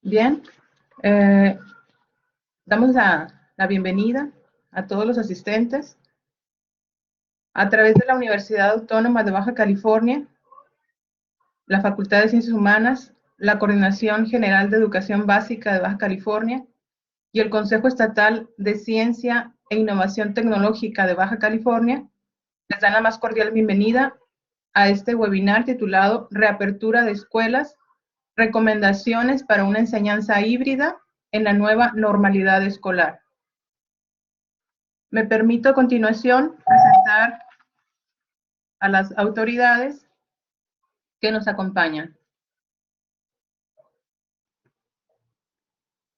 Bien, damos la bienvenida a todos los asistentes. A través de la Universidad Autónoma de Baja California, la Facultad de Ciencias Humanas, la Coordinación General de Educación Básica de Baja California y el Consejo Estatal de Ciencia e Innovación Tecnológica de Baja California, les dan la más cordial bienvenida a este webinar titulado Reapertura de Escuelas, recomendaciones para una enseñanza híbrida en la nueva normalidad escolar. Me permito a continuación presentar a las autoridades que nos acompañan.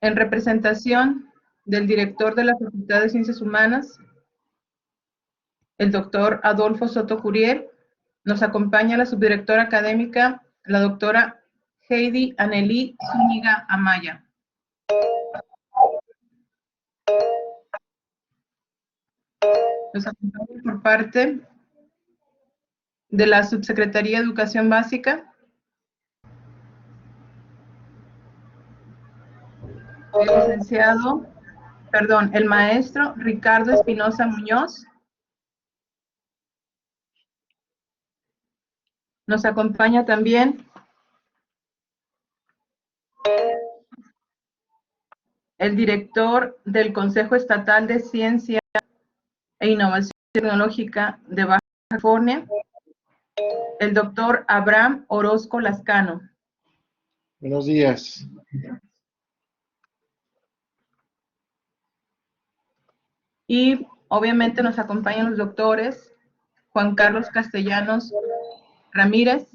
En representación del director de la Facultad de Ciencias Humanas, el doctor Adolfo Soto Curiel, nos acompaña la subdirectora académica, la doctora Heidi Anneli Zúñiga Amaya. Nos acompaña por parte de la Subsecretaría de Educación Básica, el maestro Ricardo Espinosa Muñoz. Nos acompaña también el director del Consejo Estatal de Ciencia e Innovación Tecnológica de Baja California, el doctor Abraham Orozco Lascano. Buenos días. Y obviamente nos acompañan los doctores Juan Carlos Castellanos Ramírez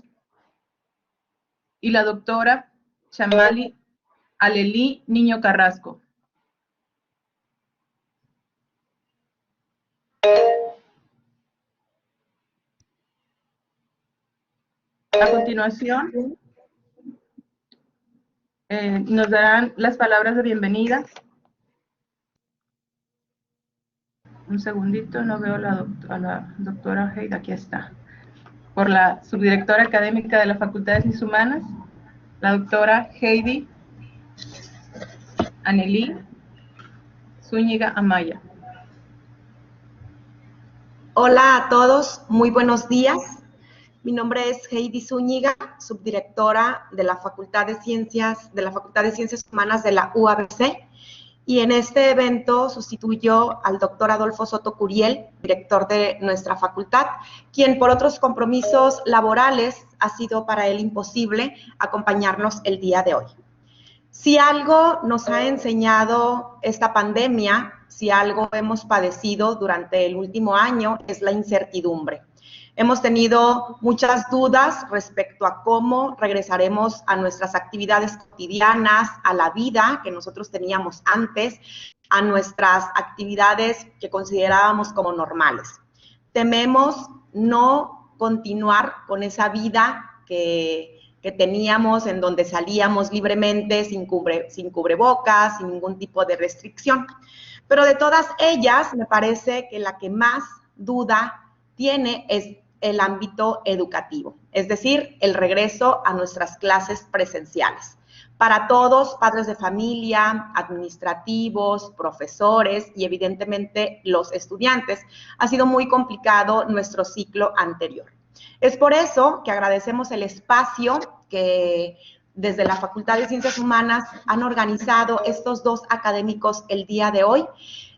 y la doctora Chamali Alelí Niño Carrasco. A continuación, nos darán las palabras de bienvenida. Un segundito, no veo a la doctora Heidi, aquí está. Por la subdirectora académica de la Facultad de Ciencias Humanas, la doctora Heidi Anneli Zúñiga Amaya. Hola a todos, muy buenos días. Mi nombre es Heidi Zúñiga, subdirectora de la Facultad de Ciencias Humanas de la UABC, y en este evento sustituyo al doctor Adolfo Soto Curiel, director de nuestra facultad, quien por otros compromisos laborales ha sido para él imposible acompañarnos el día de hoy. Si algo nos ha enseñado esta pandemia, si algo hemos padecido durante el último año, es la incertidumbre. Hemos tenido muchas dudas respecto a cómo regresaremos a nuestras actividades cotidianas, a la vida que nosotros teníamos antes, a nuestras actividades que considerábamos como normales. Tememos no continuar con esa vida que teníamos, en donde salíamos libremente, sin cubrebocas, sin ningún tipo de restricción. Pero de todas ellas, me parece que la que más duda tiene es el ámbito educativo, es decir, el regreso a nuestras clases presenciales. Para todos, padres de familia, administrativos, profesores y evidentemente los estudiantes, ha sido muy complicado nuestro ciclo anterior. Es por eso que agradecemos el espacio que desde la Facultad de Ciencias Humanas han organizado estos dos académicos el día de hoy,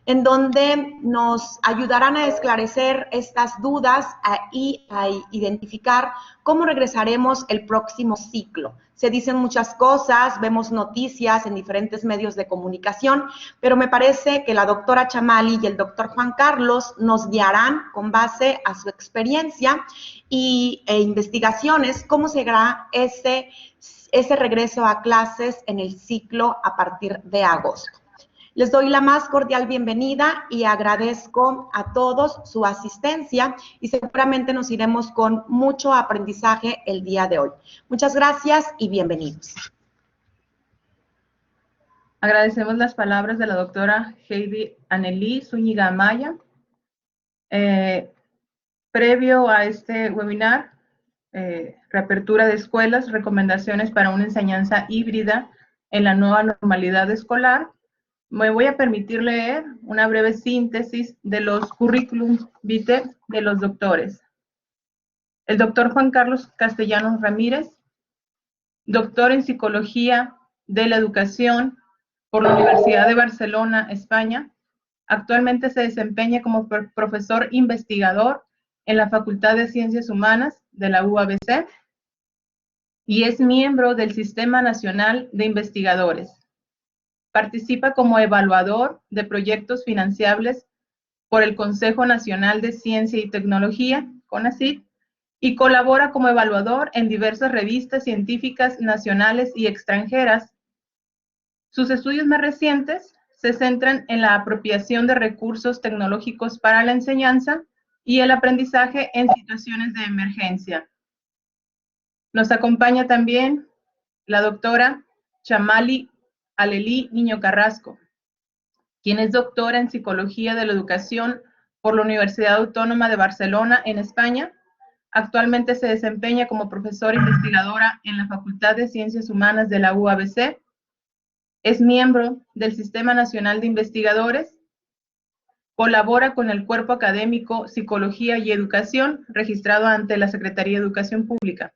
en donde nos ayudarán a esclarecer estas dudas y a identificar cómo regresaremos el próximo ciclo. Se dicen muchas cosas, vemos noticias en diferentes medios de comunicación, pero me parece que la doctora Chamali y el doctor Juan Carlos nos guiarán con base a su experiencia e investigaciones cómo será ese regreso a clases en el ciclo a partir de agosto. Les doy la más cordial bienvenida y agradezco a todos su asistencia y seguramente nos iremos con mucho aprendizaje el día de hoy. Muchas gracias y bienvenidos. Agradecemos las palabras de la doctora Heidi Anneli Zúñiga Amaya. Previo a este webinar, reapertura de escuelas, recomendaciones para una enseñanza híbrida en la nueva normalidad escolar, me voy a permitir leer una breve síntesis de los currículum vitae de los doctores. El doctor Juan Carlos Castellanos Ramírez, doctor en Psicología de la Educación por la Universidad de Barcelona, España. Actualmente se desempeña como profesor investigador en la Facultad de Ciencias Humanas de la UABC y es miembro del Sistema Nacional de Investigadores. Participa como evaluador de proyectos financiables por el Consejo Nacional de Ciencia y Tecnología, CONACYT, y colabora como evaluador en diversas revistas científicas nacionales y extranjeras. Sus estudios más recientes se centran en la apropiación de recursos tecnológicos para la enseñanza y el aprendizaje en situaciones de emergencia. Nos acompaña también la doctora Chamali Alelí Niño Carrasco, quien es doctora en Psicología de la Educación por la Universidad Autónoma de Barcelona, en España. Actualmente se desempeña como profesora investigadora en la Facultad de Ciencias Humanas de la UABC. Es miembro del Sistema Nacional de Investigadores. Colabora con el Cuerpo Académico Psicología y Educación, registrado ante la Secretaría de Educación Pública.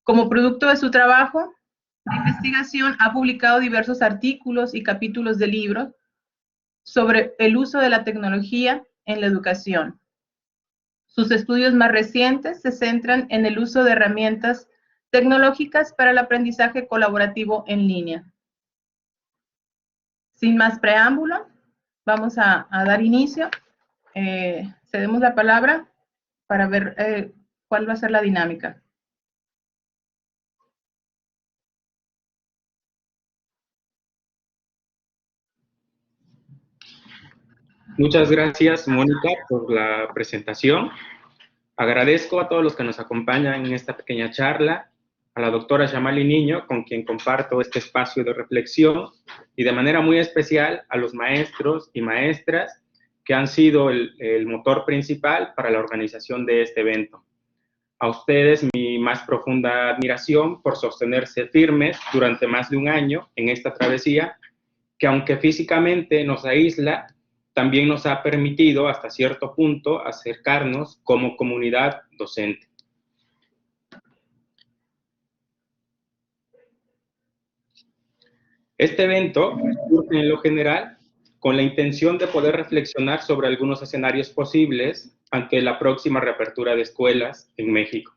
Como producto de su trabajo de investigación, ha publicado diversos artículos y capítulos de libros sobre el uso de la tecnología en la educación. Sus estudios más recientes se centran en el uso de herramientas tecnológicas para el aprendizaje colaborativo en línea. Sin más preámbulo, vamos a dar inicio. Cedemos la palabra para ver cuál va a ser la dinámica. Muchas gracias, Mónica, por la presentación. Agradezco a todos los que nos acompañan en esta pequeña charla, a la doctora Chamali Niño, con quien comparto este espacio de reflexión, y de manera muy especial a los maestros y maestras que han sido el motor principal para la organización de este evento. A ustedes mi más profunda admiración por sostenerse firmes durante más de un año en esta travesía, que aunque físicamente nos aísla, también nos ha permitido hasta cierto punto acercarnos como comunidad docente. Este evento surge en lo general con la intención de poder reflexionar sobre algunos escenarios posibles ante la próxima reapertura de escuelas en México,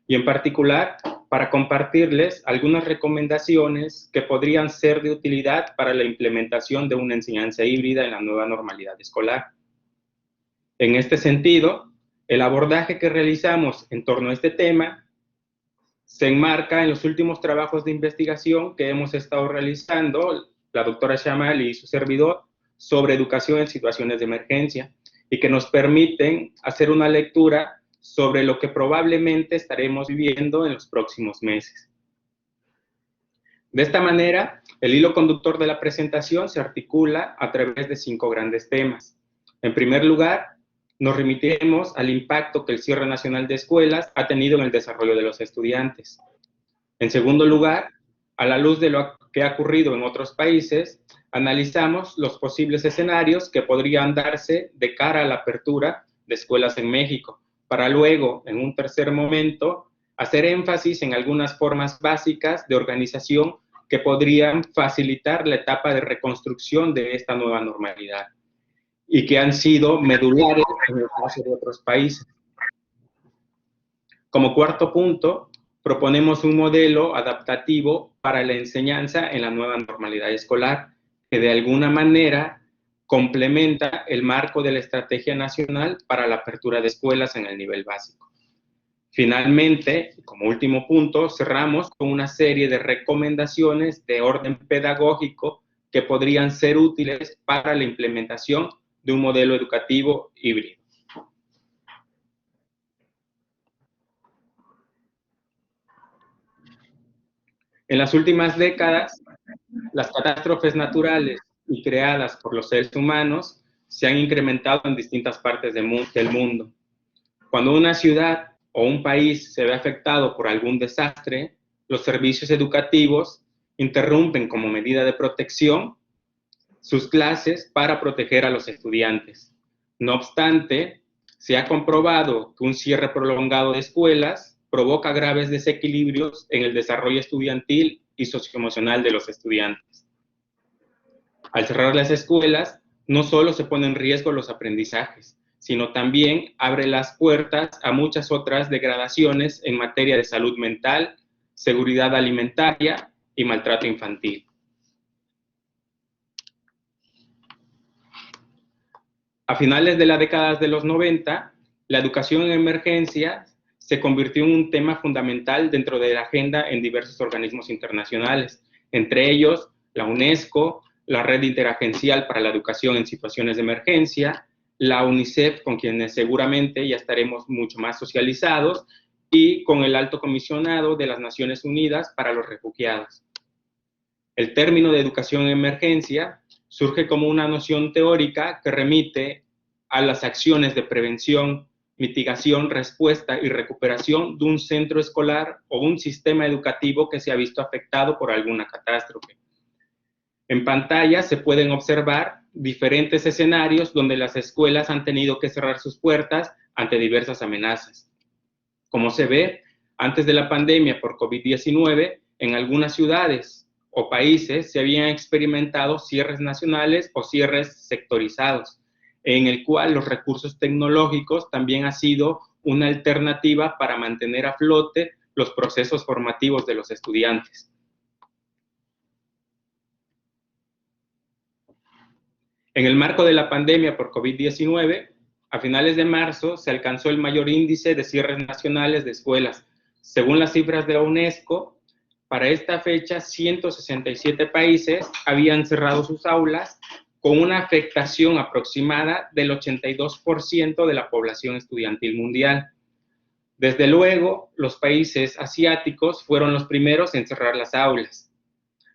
y en particular para compartirles algunas recomendaciones que podrían ser de utilidad para la implementación de una enseñanza híbrida en la nueva normalidad escolar. En este sentido, el abordaje que realizamos en torno a este tema se enmarca en los últimos trabajos de investigación que hemos estado realizando, la doctora Chamali y su servidor, sobre educación en situaciones de emergencia, y que nos permiten hacer una lectura sobre lo que probablemente estaremos viviendo en los próximos meses. De esta manera, el hilo conductor de la presentación se articula a través de 5 grandes temas. En primer lugar, nos remitiremos al impacto que el cierre nacional de escuelas ha tenido en el desarrollo de los estudiantes. En segundo lugar, a la luz de lo que ha ocurrido en otros países, analizamos los posibles escenarios que podrían darse de cara a la apertura de escuelas en México, para luego, en un tercer momento, hacer énfasis en algunas formas básicas de organización que podrían facilitar la etapa de reconstrucción de esta nueva normalidad y que han sido medulares en el caso de otros países. Como cuarto punto, proponemos un modelo adaptativo para la enseñanza en la nueva normalidad escolar, que de alguna manera complementa el marco de la Estrategia Nacional para la Apertura de Escuelas en el nivel básico. Finalmente, como último punto, cerramos con una serie de recomendaciones de orden pedagógico que podrían ser útiles para la implementación de un modelo educativo híbrido. En las últimas décadas, las catástrofes naturales y creadas por los seres humanos se han incrementado en distintas partes del mundo. Cuando una ciudad o un país se ve afectado por algún desastre, los servicios educativos interrumpen como medida de protección sus clases para proteger a los estudiantes. No obstante, se ha comprobado que un cierre prolongado de escuelas provoca graves desequilibrios en el desarrollo estudiantil y socioemocional de los estudiantes. Al cerrar las escuelas, no solo se ponen en riesgo los aprendizajes, sino también abre las puertas a muchas otras degradaciones en materia de salud mental, seguridad alimentaria y maltrato infantil. A finales de las décadas de los 90, la educación en emergencia se convirtió en un tema fundamental dentro de la agenda en diversos organismos internacionales, entre ellos la UNESCO, la Red Interagencial para la Educación en Situaciones de Emergencia, la UNICEF, con quienes seguramente ya estaremos mucho más socializados, y con el Alto Comisionado de las Naciones Unidas para los Refugiados. El término de educación en emergencia surge como una noción teórica que remite a las acciones de prevención, mitigación, respuesta y recuperación de un centro escolar o un sistema educativo que se ha visto afectado por alguna catástrofe. En pantalla se pueden observar diferentes escenarios donde las escuelas han tenido que cerrar sus puertas ante diversas amenazas. Como se ve, antes de la pandemia por COVID-19, en algunas ciudades o países se habían experimentado cierres nacionales o cierres sectorizados, en el cual los recursos tecnológicos también han sido una alternativa para mantener a flote los procesos formativos de los estudiantes. En el marco de la pandemia por COVID-19, a finales de marzo se alcanzó el mayor índice de cierres nacionales de escuelas. Según las cifras de la UNESCO, para esta fecha 167 países habían cerrado sus aulas con una afectación aproximada del 82% de la población estudiantil mundial. Desde luego, los países asiáticos fueron los primeros en cerrar las aulas,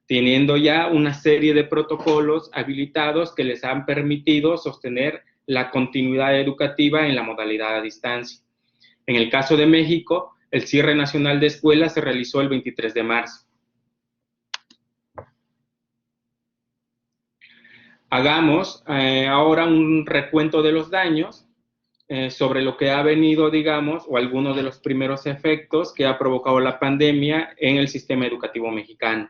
teniendo ya una serie de protocolos habilitados que les han permitido sostener la continuidad educativa en la modalidad a distancia. En el caso de México, el cierre nacional de escuelas se realizó el 23 de marzo. Hagamos ahora un recuento de los daños sobre lo que ha venido, digamos, o algunos de los primeros efectos que ha provocado la pandemia en el sistema educativo mexicano.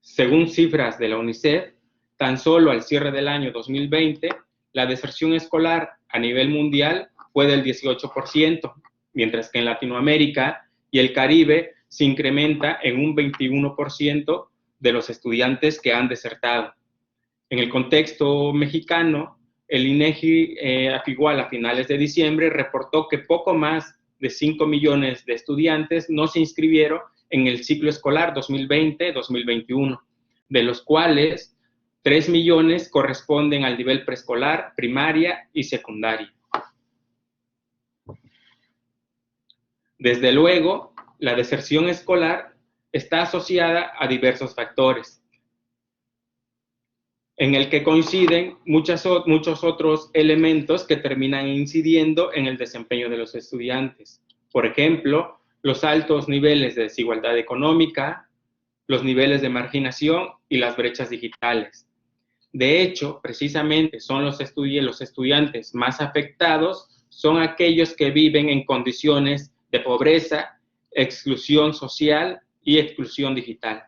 Según cifras de la UNICEF, tan solo al cierre del año 2020, la deserción escolar a nivel mundial fue del 18%, mientras que en Latinoamérica y el Caribe se incrementa en un 21% de los estudiantes que han desertado. En el contexto mexicano, el INEGI, igual a finales de diciembre, reportó que poco más de 5 millones de estudiantes no se inscribieron en el ciclo escolar 2020-2021, de los cuales 3 millones corresponden al nivel preescolar, primaria y secundaria. Desde luego, la deserción escolar está asociada a diversos factores, en el que coinciden muchos otros elementos que terminan incidiendo en el desempeño de los estudiantes. Por ejemplo, los altos niveles de desigualdad económica, los niveles de marginación y las brechas digitales. De hecho, precisamente son los estudiantes más afectados, son aquellos que viven en condiciones de pobreza, exclusión social y exclusión digital.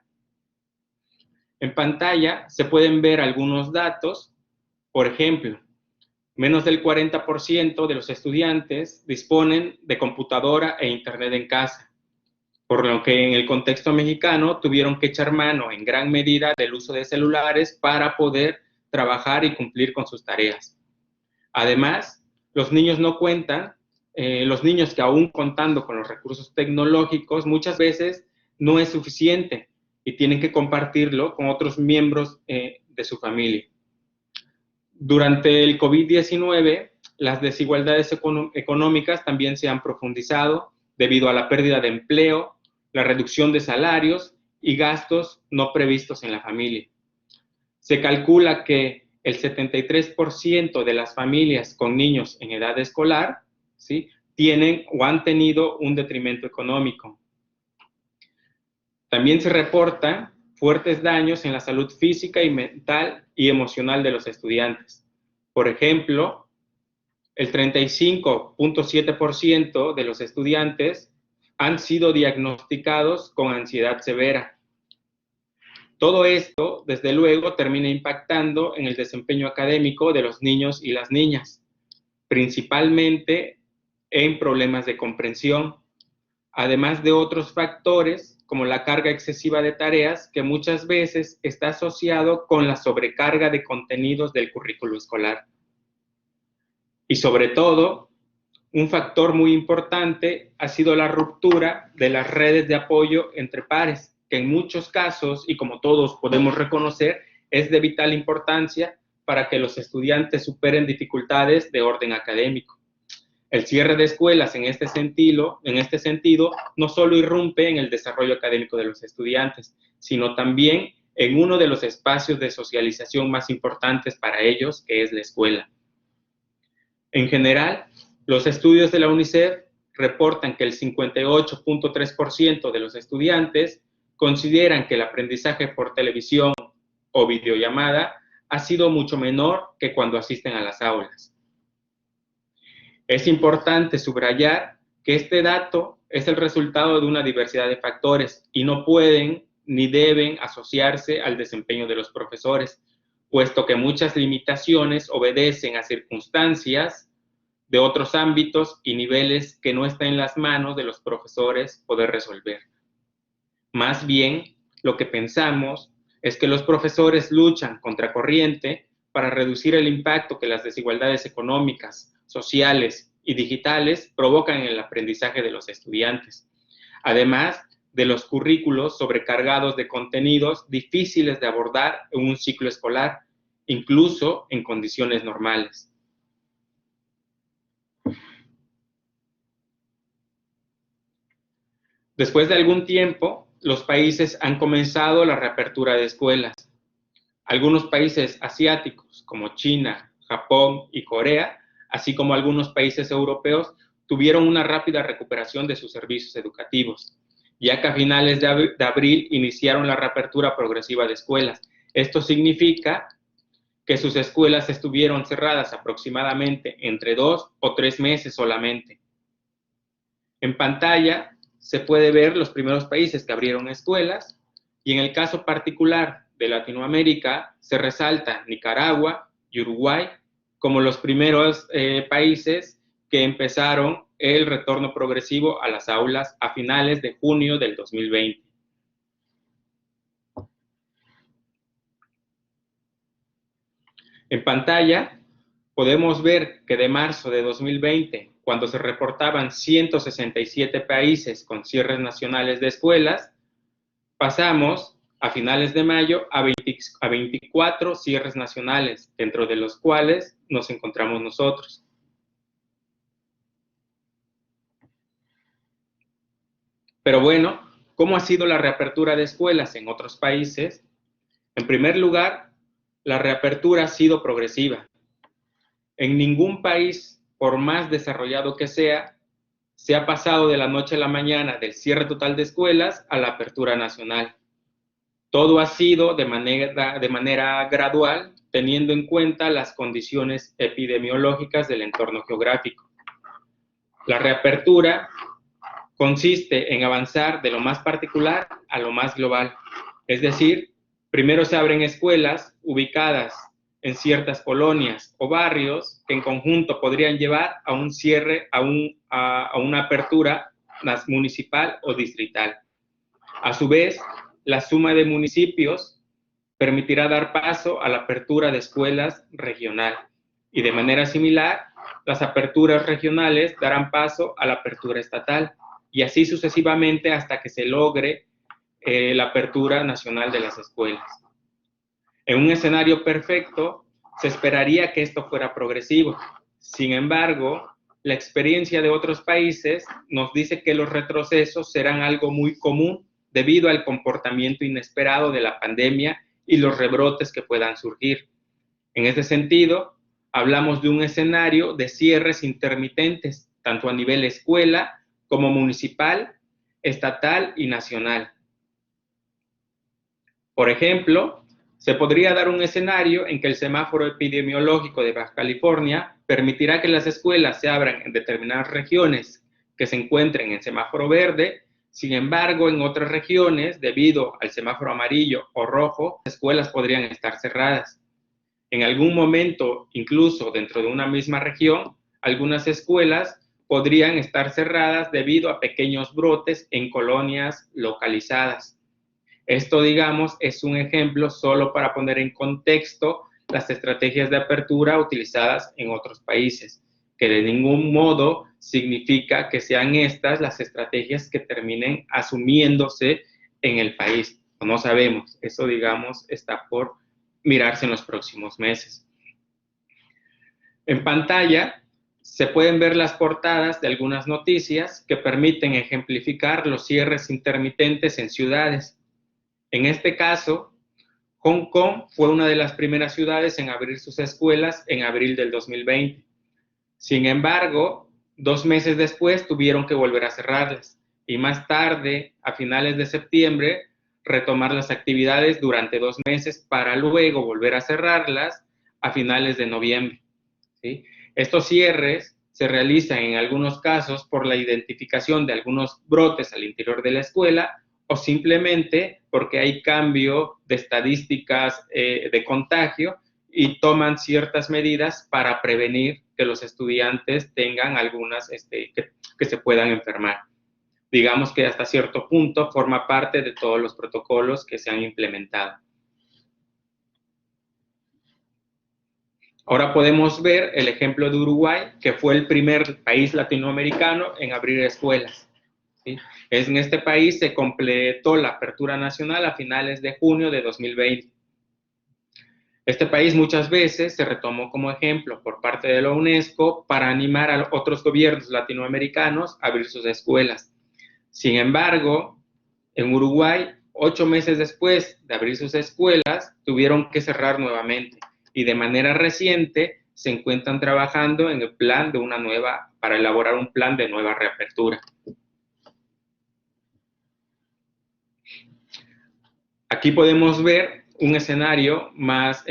En pantalla se pueden ver algunos datos. Por ejemplo, menos del 40% de los estudiantes disponen de computadora e internet en casa, por lo que en el contexto mexicano tuvieron que echar mano en gran medida del uso de celulares para poder trabajar y cumplir con sus tareas. Además, los niños no cuentan, los niños que aún contando con los recursos tecnológicos muchas veces no es suficiente y tienen que compartirlo con otros miembros de su familia. Durante el COVID-19, las desigualdades económicas también se han profundizado debido a la pérdida de empleo, la reducción de salarios y gastos no previstos en la familia. Se calcula que el 73% de las familias con niños en edad escolar, ¿sí?, tienen o han tenido un detrimento económico. También se reporta fuertes daños en la salud física y mental y emocional de los estudiantes. Por ejemplo, el 35.7% de los estudiantes han sido diagnosticados con ansiedad severa. Todo esto, desde luego, termina impactando en el desempeño académico de los niños y las niñas, principalmente en problemas de comprensión, además de otros factores como la carga excesiva de tareas que muchas veces está asociado con la sobrecarga de contenidos del currículo escolar. Y sobre todo, un factor muy importante ha sido la ruptura de las redes de apoyo entre pares, que en muchos casos, y como todos podemos reconocer, es de vital importancia para que los estudiantes superen dificultades de orden académico. El cierre de escuelas en este sentido, no solo irrumpe en el desarrollo académico de los estudiantes, sino también en uno de los espacios de socialización más importantes para ellos, que es la escuela. En general, los estudios de la UNICEF reportan que el 58.3% de los estudiantes consideran que el aprendizaje por televisión o videollamada ha sido mucho menor que cuando asisten a las aulas. Es importante subrayar que este dato es el resultado de una diversidad de factores y no pueden ni deben asociarse al desempeño de los profesores, puesto que muchas limitaciones obedecen a circunstancias de otros ámbitos y niveles que no está en las manos de los profesores poder resolver. Más bien, lo que pensamos es que los profesores luchan contra corriente para reducir el impacto que las desigualdades económicas, sociales y digitales provocan en el aprendizaje de los estudiantes, además de los currículos sobrecargados de contenidos difíciles de abordar en un ciclo escolar, incluso en condiciones normales. Después de algún tiempo, los países han comenzado la reapertura de escuelas. Algunos países asiáticos, como China, Japón y Corea, así como algunos países europeos, tuvieron una rápida recuperación de sus servicios educativos, ya que a finales de abril iniciaron la reapertura progresiva de escuelas. Esto significa que sus escuelas estuvieron cerradas aproximadamente entre 2 o 3 meses solamente. En pantalla se puede ver los primeros países que abrieron escuelas y en el caso particular de Latinoamérica se resalta Nicaragua y Uruguay como los primeros países que empezaron el retorno progresivo a las aulas a finales de junio del 2020. En pantalla podemos ver que de marzo de 2020, cuando se reportaban 167 países con cierres nacionales de escuelas, pasamos a finales de mayo a 24 cierres nacionales, dentro de los cuales nos encontramos nosotros. Pero bueno, ¿cómo ha sido la reapertura de escuelas en otros países? En primer lugar, la reapertura ha sido progresiva. En ningún país, por más desarrollado que sea, se ha pasado de la noche a la mañana del cierre total de escuelas a la apertura nacional. Todo ha sido de manera gradual, teniendo en cuenta las condiciones epidemiológicas del entorno geográfico. La reapertura consiste en avanzar de lo más particular a lo más global. Es decir, primero se abren escuelas ubicadas en ciertas colonias o barrios que en conjunto podrían llevar a un cierre, a una apertura municipal o distrital. A su vez, la suma de municipios permitirá dar paso a la apertura de escuelas regional y de manera similar, las aperturas regionales darán paso a la apertura estatal y así sucesivamente hasta que se logre la apertura nacional de las escuelas. En un escenario perfecto, se esperaría que esto fuera progresivo. Sin embargo, la experiencia de otros países nos dice que los retrocesos serán algo muy común debido al comportamiento inesperado de la pandemia y los rebrotes que puedan surgir. En este sentido, hablamos de un escenario de cierres intermitentes, tanto a nivel escuela como municipal, estatal y nacional. Por ejemplo, se podría dar un escenario en que el semáforo epidemiológico de Baja California permitirá que las escuelas se abran en determinadas regiones que se encuentren en semáforo verde. Sin embargo, en otras regiones, debido al semáforo amarillo o rojo, las escuelas podrían estar cerradas. En algún momento, incluso dentro de una misma región, algunas escuelas podrían estar cerradas debido a pequeños brotes en colonias localizadas. Esto, digamos, es un ejemplo solo para poner en contexto las estrategias de apertura utilizadas en otros países, que de ningún modo significa que sean estas las estrategias que terminen asumiéndose en el país. No sabemos, eso, digamos, está por mirarse en los próximos meses. En pantalla se pueden ver las portadas de algunas noticias que permiten ejemplificar los cierres intermitentes en ciudades. En este caso, Hong Kong fue una de las primeras ciudades en abrir sus escuelas en abril del 2020. Sin embargo, 2 meses después tuvieron que volver a cerrarlas y más tarde, a finales de septiembre, retomar las actividades durante 2 meses para luego volver a cerrarlas a finales de noviembre, ¿sí? Estos cierres se realizan en algunos casos por la identificación de algunos brotes al interior de la escuela o simplemente porque hay cambio de estadísticas de contagio y toman ciertas medidas para prevenir que los estudiantes tengan algunas que se puedan enfermar. Digamos que hasta cierto punto forma parte de todos los protocolos que se han implementado. Ahora podemos ver el ejemplo de Uruguay, que fue el primer país latinoamericano en abrir escuelas, ¿sí? En este país se completó la apertura nacional a finales de junio de 2020. Este país muchas veces se retomó como ejemplo por parte de la UNESCO para animar a otros gobiernos latinoamericanos a abrir sus escuelas. Sin embargo, en Uruguay, 8 meses después de abrir sus escuelas, tuvieron que cerrar nuevamente y de manera reciente se encuentran trabajando en el plan de para elaborar un plan de nueva reapertura. Aquí podemos ver un escenario más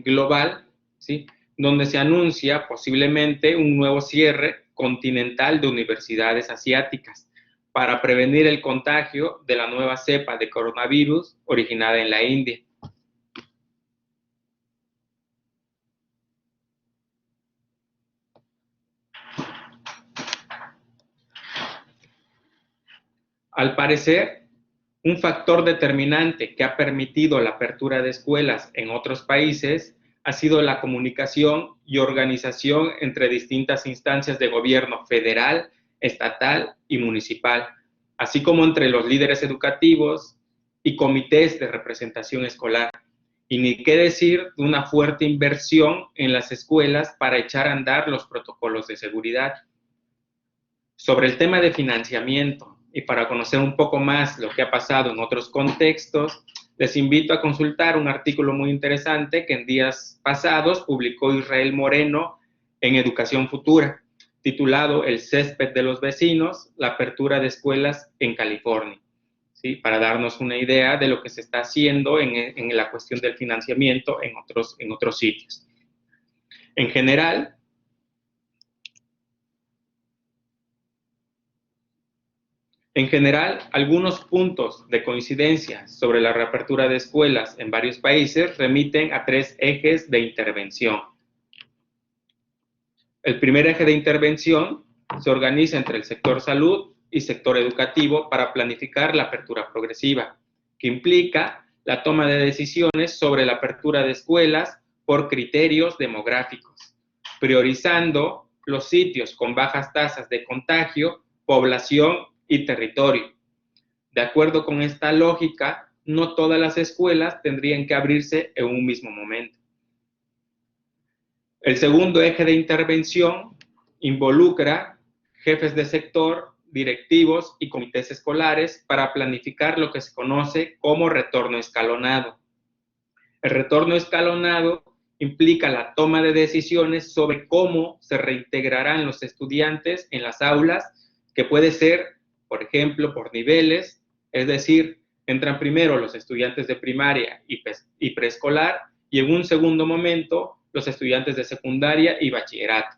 global, ¿sí? Donde se anuncia posiblemente un nuevo cierre continental de universidades asiáticas para prevenir el contagio de la nueva cepa de coronavirus originada en la India. Al parecer, un factor determinante que ha permitido la apertura de escuelas en otros países ha sido la comunicación y organización entre distintas instancias de gobierno federal, estatal y municipal, así como entre los líderes educativos y comités de representación escolar. Y ni qué decir de una fuerte inversión en las escuelas para echar a andar los protocolos de seguridad. Sobre el tema de financiamiento, y para conocer un poco más lo que ha pasado en otros contextos, les invito a consultar un artículo muy interesante que en días pasados publicó Israel Moreno en Educación Futura, titulado El césped de los vecinos, la apertura de escuelas en California, ¿sí? Para darnos una idea de lo que se está haciendo en la cuestión del financiamiento en otros sitios. En general, algunos puntos de coincidencia sobre la reapertura de escuelas en varios países remiten a 3 ejes de intervención. El primer eje de intervención se organiza entre el sector salud y sector educativo para planificar la apertura progresiva, que implica la toma de decisiones sobre la apertura de escuelas por criterios demográficos, priorizando los sitios con bajas tasas de contagio, población y territorio. De acuerdo con esta lógica, no todas las escuelas tendrían que abrirse en un mismo momento. El segundo eje de intervención involucra jefes de sector, directivos y comités escolares para planificar lo que se conoce como retorno escalonado. El retorno escalonado implica la toma de decisiones sobre cómo se reintegrarán los estudiantes en las aulas, que puede ser, por ejemplo, por niveles, es decir, Entran primero los estudiantes de primaria y preescolar, y en un segundo momento los estudiantes de secundaria y bachillerato.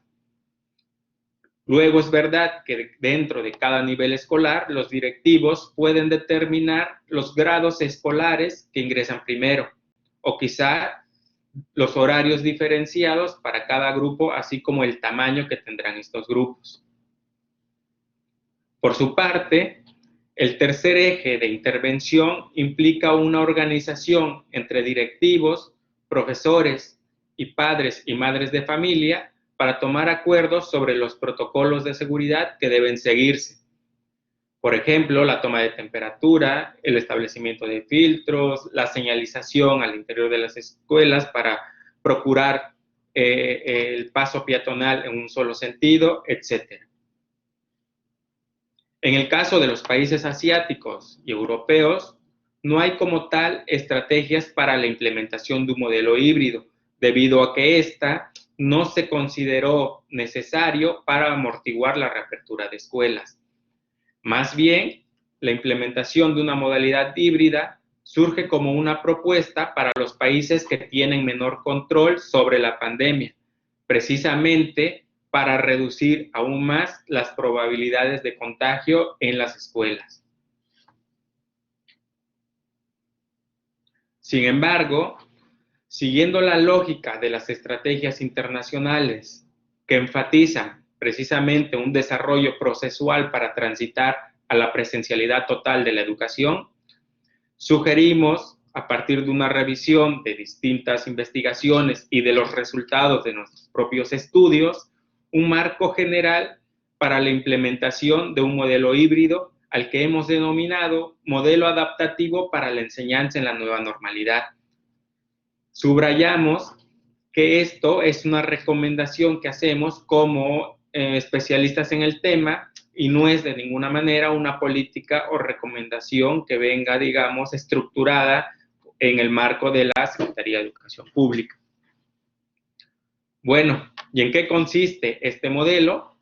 Luego es verdad que dentro de cada nivel escolar, los directivos pueden determinar los grados escolares que ingresan primero, o quizá los horarios diferenciados para cada grupo, así como el tamaño que tendrán estos grupos. Por su parte, el tercer eje de intervención implica una organización entre directivos, profesores y padres y madres de familia para tomar acuerdos sobre los protocolos de seguridad que deben seguirse. Por ejemplo, la toma de temperatura, el establecimiento de filtros, la señalización al interior de las escuelas para procurar el paso peatonal en un solo sentido, etc. En el caso de los países asiáticos y europeos, no hay como tal estrategias para la implementación de un modelo híbrido, debido a que ésta no se consideró necesario para amortiguar la reapertura de escuelas. Más bien, la implementación de una modalidad híbrida surge como una propuesta para los países que tienen menor control sobre la pandemia, precisamente para reducir aún más las probabilidades de contagio en las escuelas. Sin embargo, siguiendo la lógica de las estrategias internacionales que enfatizan precisamente un desarrollo procesual para transitar a la presencialidad total de la educación, sugerimos, a partir de una revisión de distintas investigaciones y de los resultados de nuestros propios estudios, un marco general para la implementación de un modelo híbrido al que hemos denominado modelo adaptativo para la enseñanza en la nueva normalidad. Subrayamos que esto es una recomendación que hacemos como especialistas en el tema y no es de ninguna manera una política o recomendación que venga, digamos, estructurada en el marco de la Secretaría de Educación Pública. Bueno, ¿y en qué consiste este modelo?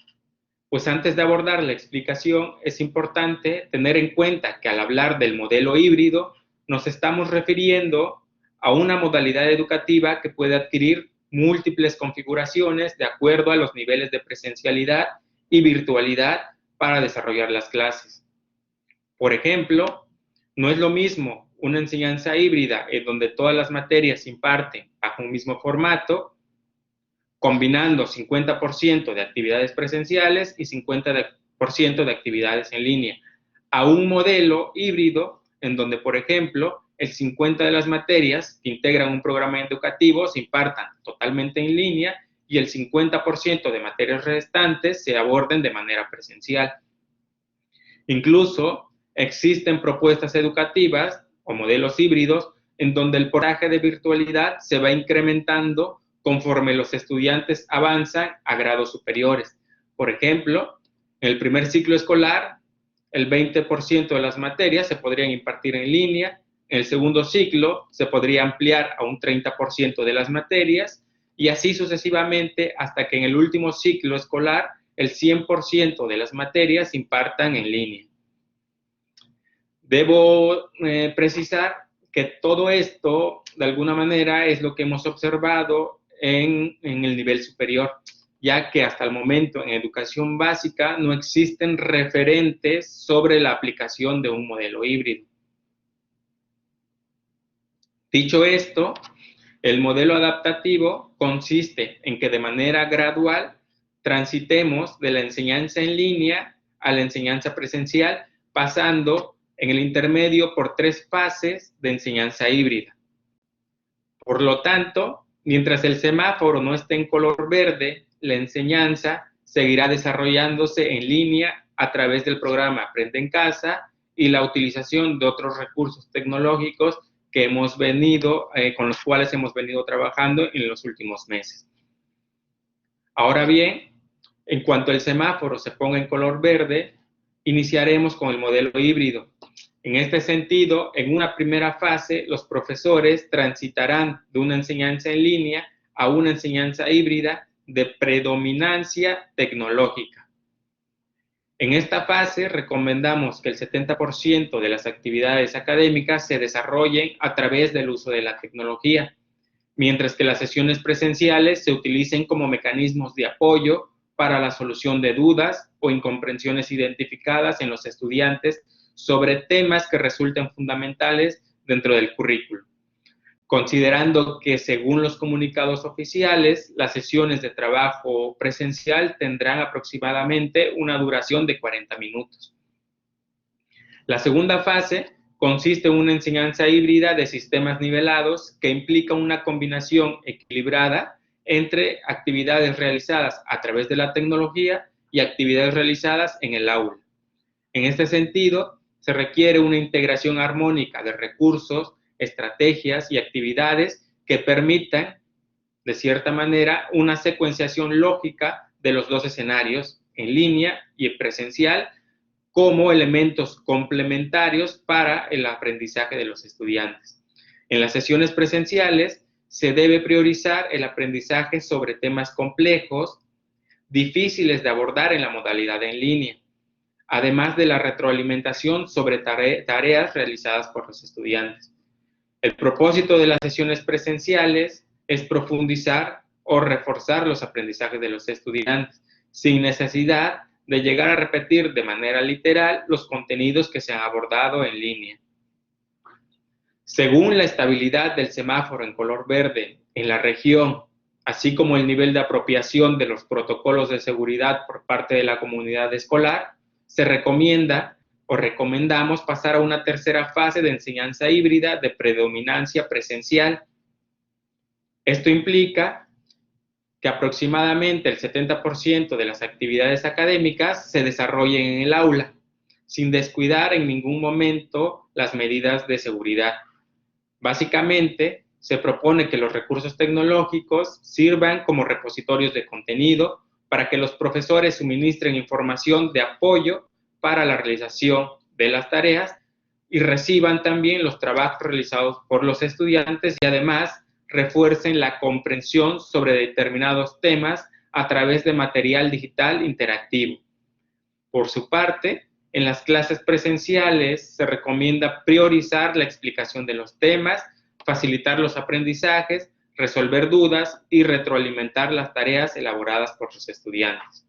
Pues antes de abordar la explicación, es importante tener en cuenta que al hablar del modelo híbrido, nos estamos refiriendo a una modalidad educativa que puede adquirir múltiples configuraciones de acuerdo a los niveles de presencialidad y virtualidad para desarrollar las clases. Por ejemplo, no es lo mismo una enseñanza híbrida en donde todas las materias se imparten bajo un mismo formato, combinando 50% de actividades presenciales y 50% de actividades en línea, a un modelo híbrido en donde, por ejemplo, el 50% de las materias que integran un programa educativo se impartan totalmente en línea y el 50% de materias restantes se aborden de manera presencial. Incluso existen propuestas educativas o modelos híbridos en donde el porcentaje de virtualidad se va incrementando conforme los estudiantes avanzan a grados superiores. Por ejemplo, en el primer ciclo escolar, el 20% de las materias se podrían impartir en línea, en el segundo ciclo se podría ampliar a un 30% de las materias y así sucesivamente hasta que en el último ciclo escolar el 100% de las materias se impartan en línea. Debo precisar que todo esto, de alguna manera, es lo que hemos observado en el nivel superior, ya que hasta el momento en educación básica no existen referentes sobre la aplicación de un modelo híbrido. Dicho esto, el modelo adaptativo consiste en que de manera gradual transitemos de la enseñanza en línea a la enseñanza presencial, pasando en el intermedio por 3 fases de enseñanza híbrida. Por lo tanto, mientras el semáforo no esté en color verde, la enseñanza seguirá desarrollándose en línea a través del programa Aprende en Casa y la utilización de otros recursos tecnológicos que hemos venido, con los cuales hemos venido trabajando en los últimos meses. Ahora bien, en cuanto el semáforo se ponga en color verde, iniciaremos con el modelo híbrido. En este sentido, en una primera fase, los profesores transitarán de una enseñanza en línea a una enseñanza híbrida de predominancia tecnológica. En esta fase recomendamos que el 70% de las actividades académicas se desarrollen a través del uso de la tecnología, mientras que las sesiones presenciales se utilicen como mecanismos de apoyo para la solución de dudas o incomprensiones identificadas en los estudiantes sobre temas que resulten fundamentales dentro del currículo, considerando que según los comunicados oficiales, las sesiones de trabajo presencial tendrán aproximadamente una duración de 40 minutos. La segunda fase consiste en una enseñanza híbrida de sistemas nivelados que implica una combinación equilibrada entre actividades realizadas a través de la tecnología y actividades realizadas en el aula. En este sentido, se requiere una integración armónica de recursos, estrategias y actividades que permitan, de cierta manera, una secuenciación lógica de los dos escenarios, en línea y presencial, como elementos complementarios para el aprendizaje de los estudiantes. En las sesiones presenciales se debe priorizar el aprendizaje sobre temas complejos, difíciles de abordar en la modalidad en línea, además de la retroalimentación sobre tareas realizadas por los estudiantes. El propósito de las sesiones presenciales es profundizar o reforzar los aprendizajes de los estudiantes, sin necesidad de llegar a repetir de manera literal los contenidos que se han abordado en línea. Según la estabilidad del semáforo en color verde en la región, así como el nivel de apropiación de los protocolos de seguridad por parte de la comunidad escolar, se recomienda o recomendamos pasar a una tercera fase de enseñanza híbrida de predominancia presencial. Esto implica que aproximadamente el 70% de las actividades académicas se desarrollen en el aula, sin descuidar en ningún momento las medidas de seguridad. Básicamente, se propone que los recursos tecnológicos sirvan como repositorios de contenido para que los profesores suministren información de apoyo para la realización de las tareas y reciban también los trabajos realizados por los estudiantes y además refuercen la comprensión sobre determinados temas a través de material digital interactivo. Por su parte, en las clases presenciales se recomienda priorizar la explicación de los temas, facilitar los aprendizajes, resolver dudas y retroalimentar las tareas elaboradas por los estudiantes.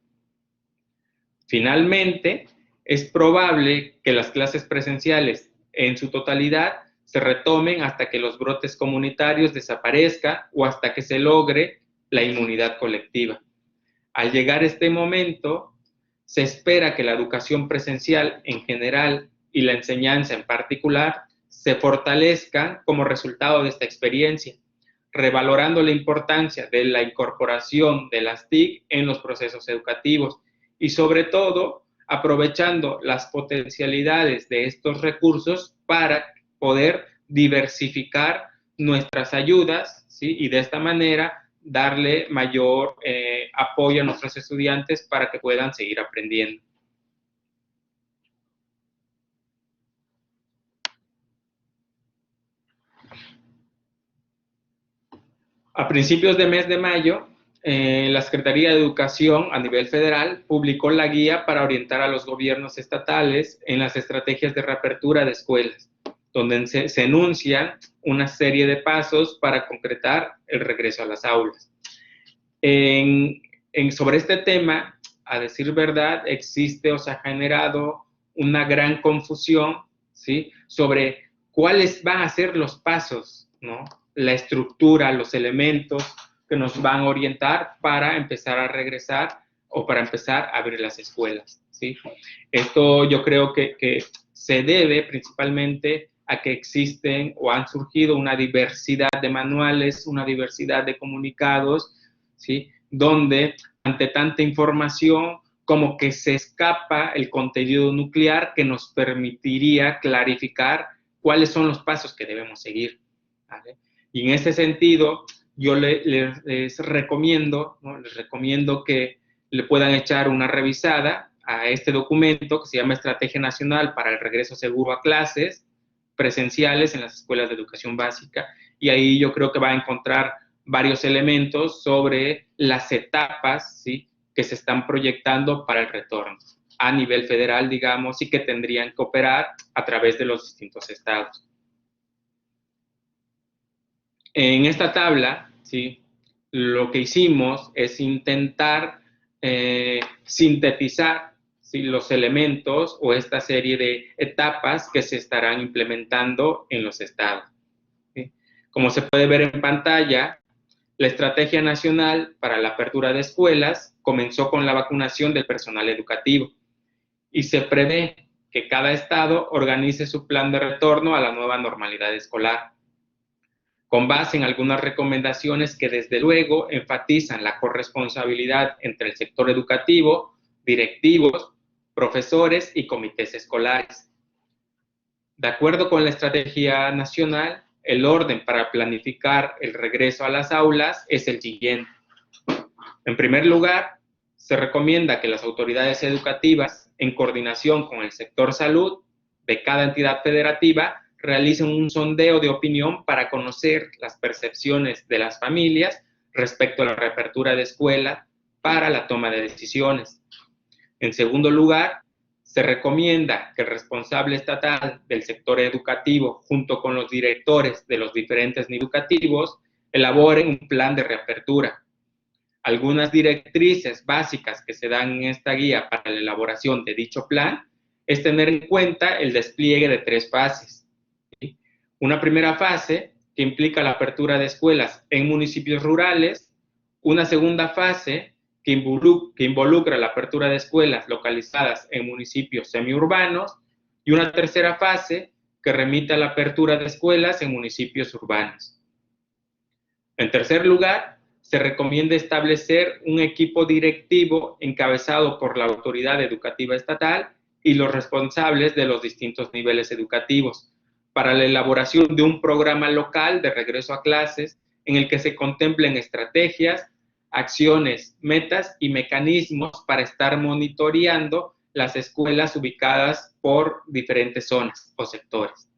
Finalmente, es probable que las clases presenciales en su totalidad se retomen hasta que los brotes comunitarios desaparezcan o hasta que se logre la inmunidad colectiva. Al llegar este momento, se espera que la educación presencial en general y la enseñanza en particular se fortalezcan como resultado de esta experiencia, revalorando la importancia de la incorporación de las TIC en los procesos educativos y sobre todo aprovechando las potencialidades de estos recursos para poder diversificar nuestras ayudas, ¿sí? Y de esta manera darle mayor apoyo a nuestros estudiantes para que puedan seguir aprendiendo. A principios de mes de mayo, la Secretaría de Educación a nivel federal publicó la guía para orientar a los gobiernos estatales en las estrategias de reapertura de escuelas, donde se enuncian una serie de pasos para concretar el regreso a las aulas. Sobre este tema, a decir verdad, existe o se ha generado una gran confusión, ¿sí?, sobre cuáles van a ser los pasos, ¿no?, la estructura, los elementos que nos van a orientar para empezar a regresar o para empezar a abrir las escuelas, ¿sí? Esto yo creo que se debe principalmente a que existen o han surgido una diversidad de manuales, una diversidad de comunicados, ¿sí?, donde ante tanta información como que se escapa el contenido nuclear que nos permitiría clarificar cuáles son los pasos que debemos seguir, ¿vale? Y en este sentido, yo les recomiendo, ¿no?, les recomiendo que le puedan echar una revisada a este documento que se llama Estrategia Nacional para el Regreso Seguro a Clases Presenciales en las Escuelas de Educación Básica, y ahí yo creo que va a encontrar varios elementos sobre las etapas, ¿sí?, que se están proyectando para el retorno. a nivel federal, digamos, y que tendrían que operar a través de los distintos estados. En esta tabla, ¿sí?, lo que hicimos es intentar sintetizar, ¿sí?, los elementos o esta serie de etapas que se estarán implementando en los estados, ¿sí? Como se puede ver en pantalla, la Estrategia Nacional para la Apertura de Escuelas comenzó con la vacunación del personal educativo y se prevé que cada estado organice su plan de retorno a la nueva normalidad escolar, con base en algunas recomendaciones que desde luego enfatizan la corresponsabilidad entre el sector educativo, directivos, profesores y comités escolares. De acuerdo con la estrategia nacional, el orden para planificar el regreso a las aulas es el siguiente. En primer lugar, se recomienda que las autoridades educativas, en coordinación con el sector salud de cada entidad federativa, realicen un sondeo de opinión para conocer las percepciones de las familias respecto a la reapertura de escuela para la toma de decisiones. En segundo lugar, se recomienda que el responsable estatal del sector educativo, junto con los directores de los diferentes niveles educativos, elaboren un plan de reapertura. Algunas directrices básicas que se dan en esta guía para la elaboración de dicho plan es tener en cuenta el despliegue de 3 fases. Una primera fase que implica la apertura de escuelas en municipios rurales, una segunda fase que involucra la apertura de escuelas localizadas en municipios semiurbanos y una tercera fase que remite a la apertura de escuelas en municipios urbanos. En tercer lugar, se recomienda establecer un equipo directivo encabezado por la autoridad educativa estatal y los responsables de los distintos niveles educativos, para la elaboración de un programa local de regreso a clases en el que se contemplen estrategias, acciones, metas y mecanismos para estar monitoreando las escuelas ubicadas por diferentes zonas o sectores.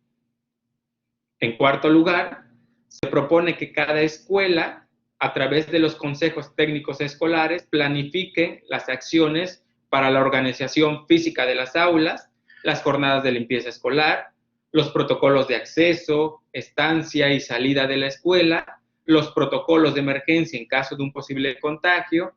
En cuarto lugar, se propone que cada escuela, a través de los consejos técnicos escolares, planifique las acciones para la organización física de las aulas, las jornadas de limpieza escolar, los protocolos de acceso, estancia y salida de la escuela, los protocolos de emergencia en caso de un posible contagio,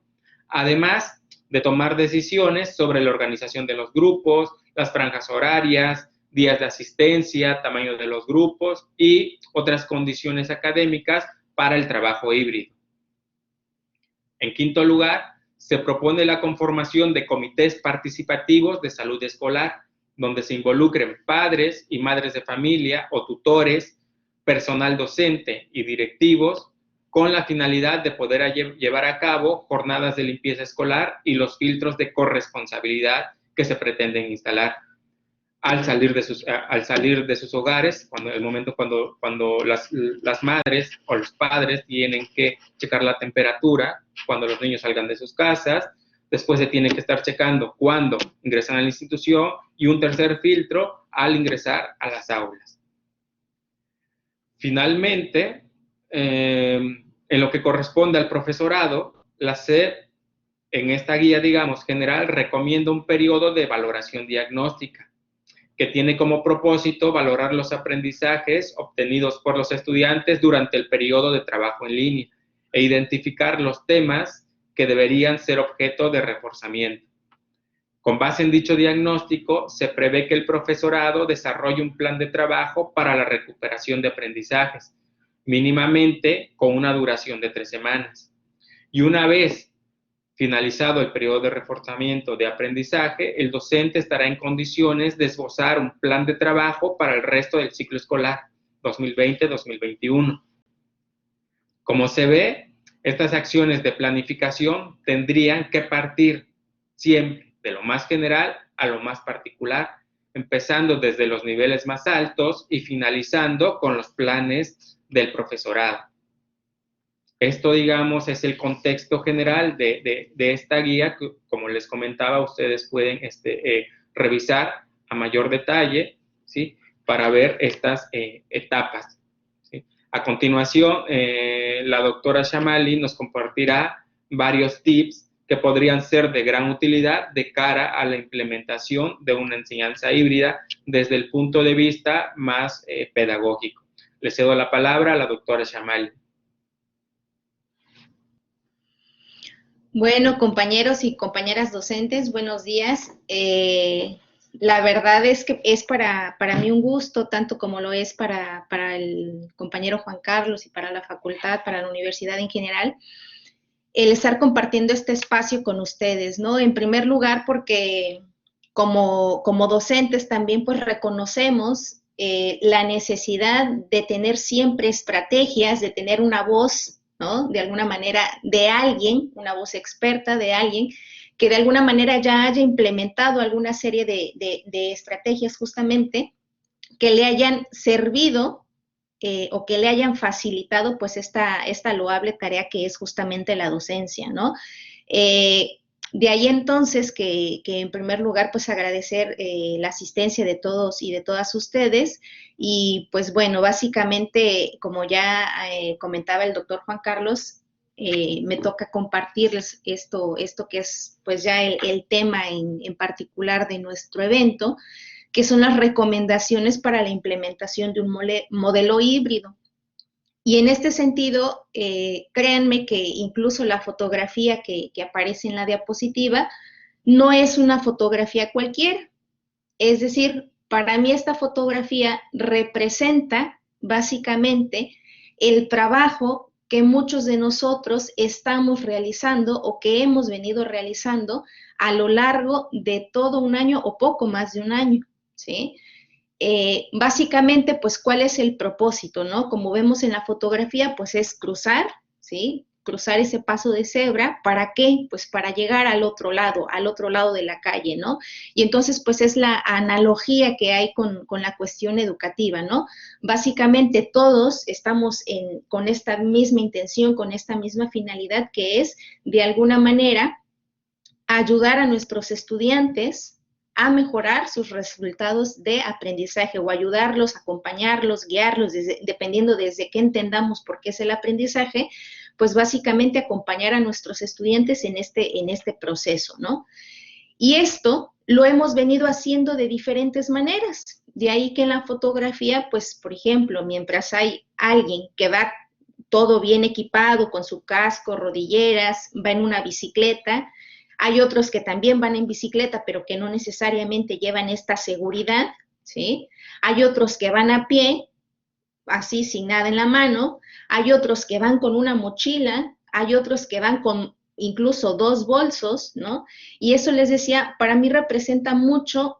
además de tomar decisiones sobre la organización de los grupos, las franjas horarias, días de asistencia, tamaño de los grupos y otras condiciones académicas para el trabajo híbrido. En quinto lugar, se propone la conformación de comités participativos de salud escolar, donde se involucren padres y madres de familia o tutores, personal docente y directivos, con la finalidad de poder llevar a cabo jornadas de limpieza escolar y los filtros de corresponsabilidad que se pretenden instalar. Al salir de sus hogares, cuando las madres o los padres tienen que checar la temperatura, cuando los niños salgan de sus casas, después se tiene que estar checando cuando ingresan a la institución y un tercer filtro al ingresar a las aulas. Finalmente, en lo que corresponde al profesorado, la SEP, en esta guía, digamos, general, recomienda un periodo de valoración diagnóstica que tiene como propósito valorar los aprendizajes obtenidos por los estudiantes durante el periodo de trabajo en línea e identificar los temas que deberían ser objeto de reforzamiento. Con base en dicho diagnóstico, se prevé que el profesorado desarrolle un plan de trabajo para la recuperación de aprendizajes, mínimamente con una duración de 3 semanas. Y una vez finalizado el periodo de reforzamiento de aprendizaje, el docente estará en condiciones de esbozar un plan de trabajo para el resto del ciclo escolar 2020-2021. Como se ve, estas acciones de planificación tendrían que partir siempre de lo más general a lo más particular, empezando desde los niveles más altos y finalizando con los planes del profesorado. Esto, digamos, es el contexto general de esta guía que, como les comentaba, ustedes pueden revisar a mayor detalle, ¿sí?, para ver estas etapas, ¿sí? A continuación, la doctora Shamali nos compartirá varios tips que podrían ser de gran utilidad de cara a la implementación de una enseñanza híbrida desde el punto de vista más pedagógico. Le cedo la palabra a la doctora Shamali. Bueno, compañeros y compañeras docentes, buenos días. La verdad es que es para mí un gusto, tanto como lo es para el compañero Juan Carlos y para la facultad, para la universidad en general, el estar compartiendo este espacio con ustedes, ¿no? En primer lugar, porque como docentes también pues reconocemos la necesidad de tener siempre estrategias, de tener una voz, ¿no? De alguna manera de alguien, una voz experta de alguien que de alguna manera ya haya implementado alguna serie de estrategias justamente que le hayan servido o que le hayan facilitado pues esta loable tarea que es justamente la docencia, ¿no? De ahí entonces que en primer lugar pues agradecer la asistencia de todos y de todas ustedes y pues bueno, básicamente como ya comentaba el doctor Juan Carlos, me toca compartirles esto que es pues ya el tema en particular de nuestro evento, que son las recomendaciones para la implementación de un modelo híbrido. Y en este sentido, créanme que incluso la fotografía que aparece en la diapositiva no es una fotografía cualquiera. Es decir, para mí esta fotografía representa básicamente el trabajo que muchos de nosotros estamos realizando o que hemos venido realizando a lo largo de todo un año o poco más de un año, ¿sí? Básicamente, pues, ¿cuál es el propósito, no? Como vemos en la fotografía, pues es cruzar, ¿sí? Cruzar ese paso de cebra, ¿para qué? Pues para llegar al otro lado de la calle, ¿no? Y entonces, pues es la analogía que hay con la cuestión educativa, ¿no? Básicamente todos estamos con esta misma intención, con esta misma finalidad, que es, de alguna manera, ayudar a nuestros estudiantes a mejorar sus resultados de aprendizaje o ayudarlos, acompañarlos, guiarlos, dependiendo desde qué entendamos por qué es el aprendizaje, pues básicamente acompañar a nuestros estudiantes en este proceso, ¿no? Y esto lo hemos venido haciendo de diferentes maneras. De ahí que en la fotografía, pues, por ejemplo, mientras hay alguien que va todo bien equipado con su casco, rodilleras, va en una bicicleta, hay otros que también van en bicicleta, pero que no necesariamente llevan esta seguridad, ¿sí? Hay otros que van a pie, así sin nada en la mano, hay otros que van con una mochila, hay otros que van con incluso 2 bolsos, ¿no? Y eso les decía, para mí representa mucho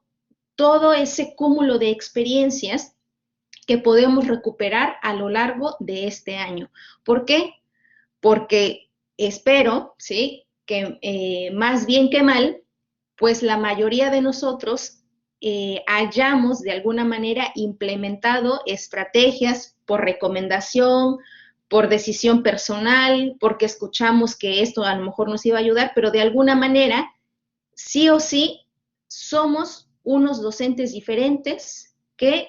todo ese cúmulo de experiencias que podemos recuperar a lo largo de este año. ¿Por qué? Porque espero, ¿sí?, que más bien que mal, pues la mayoría de nosotros hayamos de alguna manera implementado estrategias por recomendación, por decisión personal, porque escuchamos que esto a lo mejor nos iba a ayudar, pero de alguna manera, sí o sí, somos unos docentes diferentes que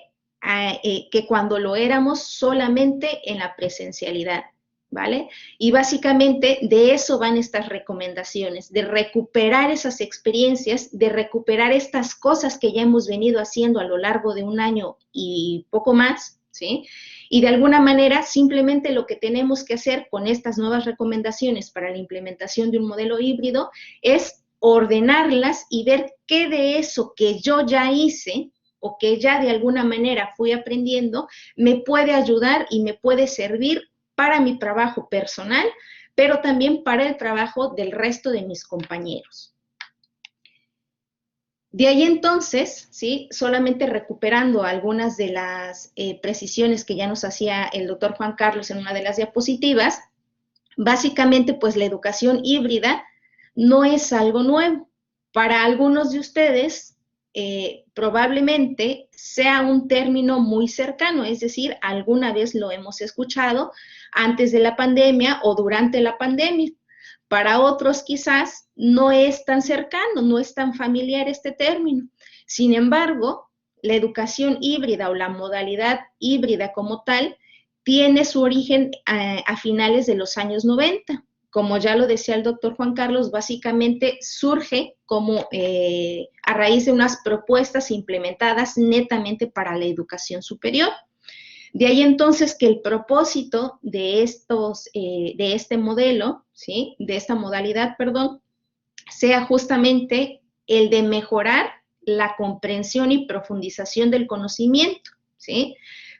cuando lo éramos solamente en la presencialidad, ¿vale? Y básicamente de eso van estas recomendaciones, de recuperar esas experiencias, de recuperar estas cosas que ya hemos venido haciendo a lo largo de un año y poco más, ¿sí? Y de alguna manera simplemente lo que tenemos que hacer con estas nuevas recomendaciones para la implementación de un modelo híbrido es ordenarlas y ver qué de eso que yo ya hice o que ya de alguna manera fui aprendiendo me puede ayudar y me puede servir para mi trabajo personal, pero también para el trabajo del resto de mis compañeros. De ahí entonces, ¿sí?, solamente recuperando algunas de las precisiones que ya nos hacía el doctor Juan Carlos en una de las diapositivas, básicamente pues la educación híbrida no es algo nuevo. Para algunos de ustedes probablemente sea un término muy cercano, es decir, alguna vez lo hemos escuchado antes de la pandemia o durante la pandemia. Para otros quizás no es tan cercano, no es tan familiar este término. Sin embargo, la educación híbrida o la modalidad híbrida como tal tiene su origen a finales de los años 90. como ya lo decía el doctor Juan Carlos, básicamente surge como a raíz de unas propuestas implementadas netamente para la educación superior. De ahí entonces que el propósito de este modelo, ¿sí? De esta modalidad, perdón, sea justamente el de mejorar la comprensión y profundización del conocimiento, ¿sí?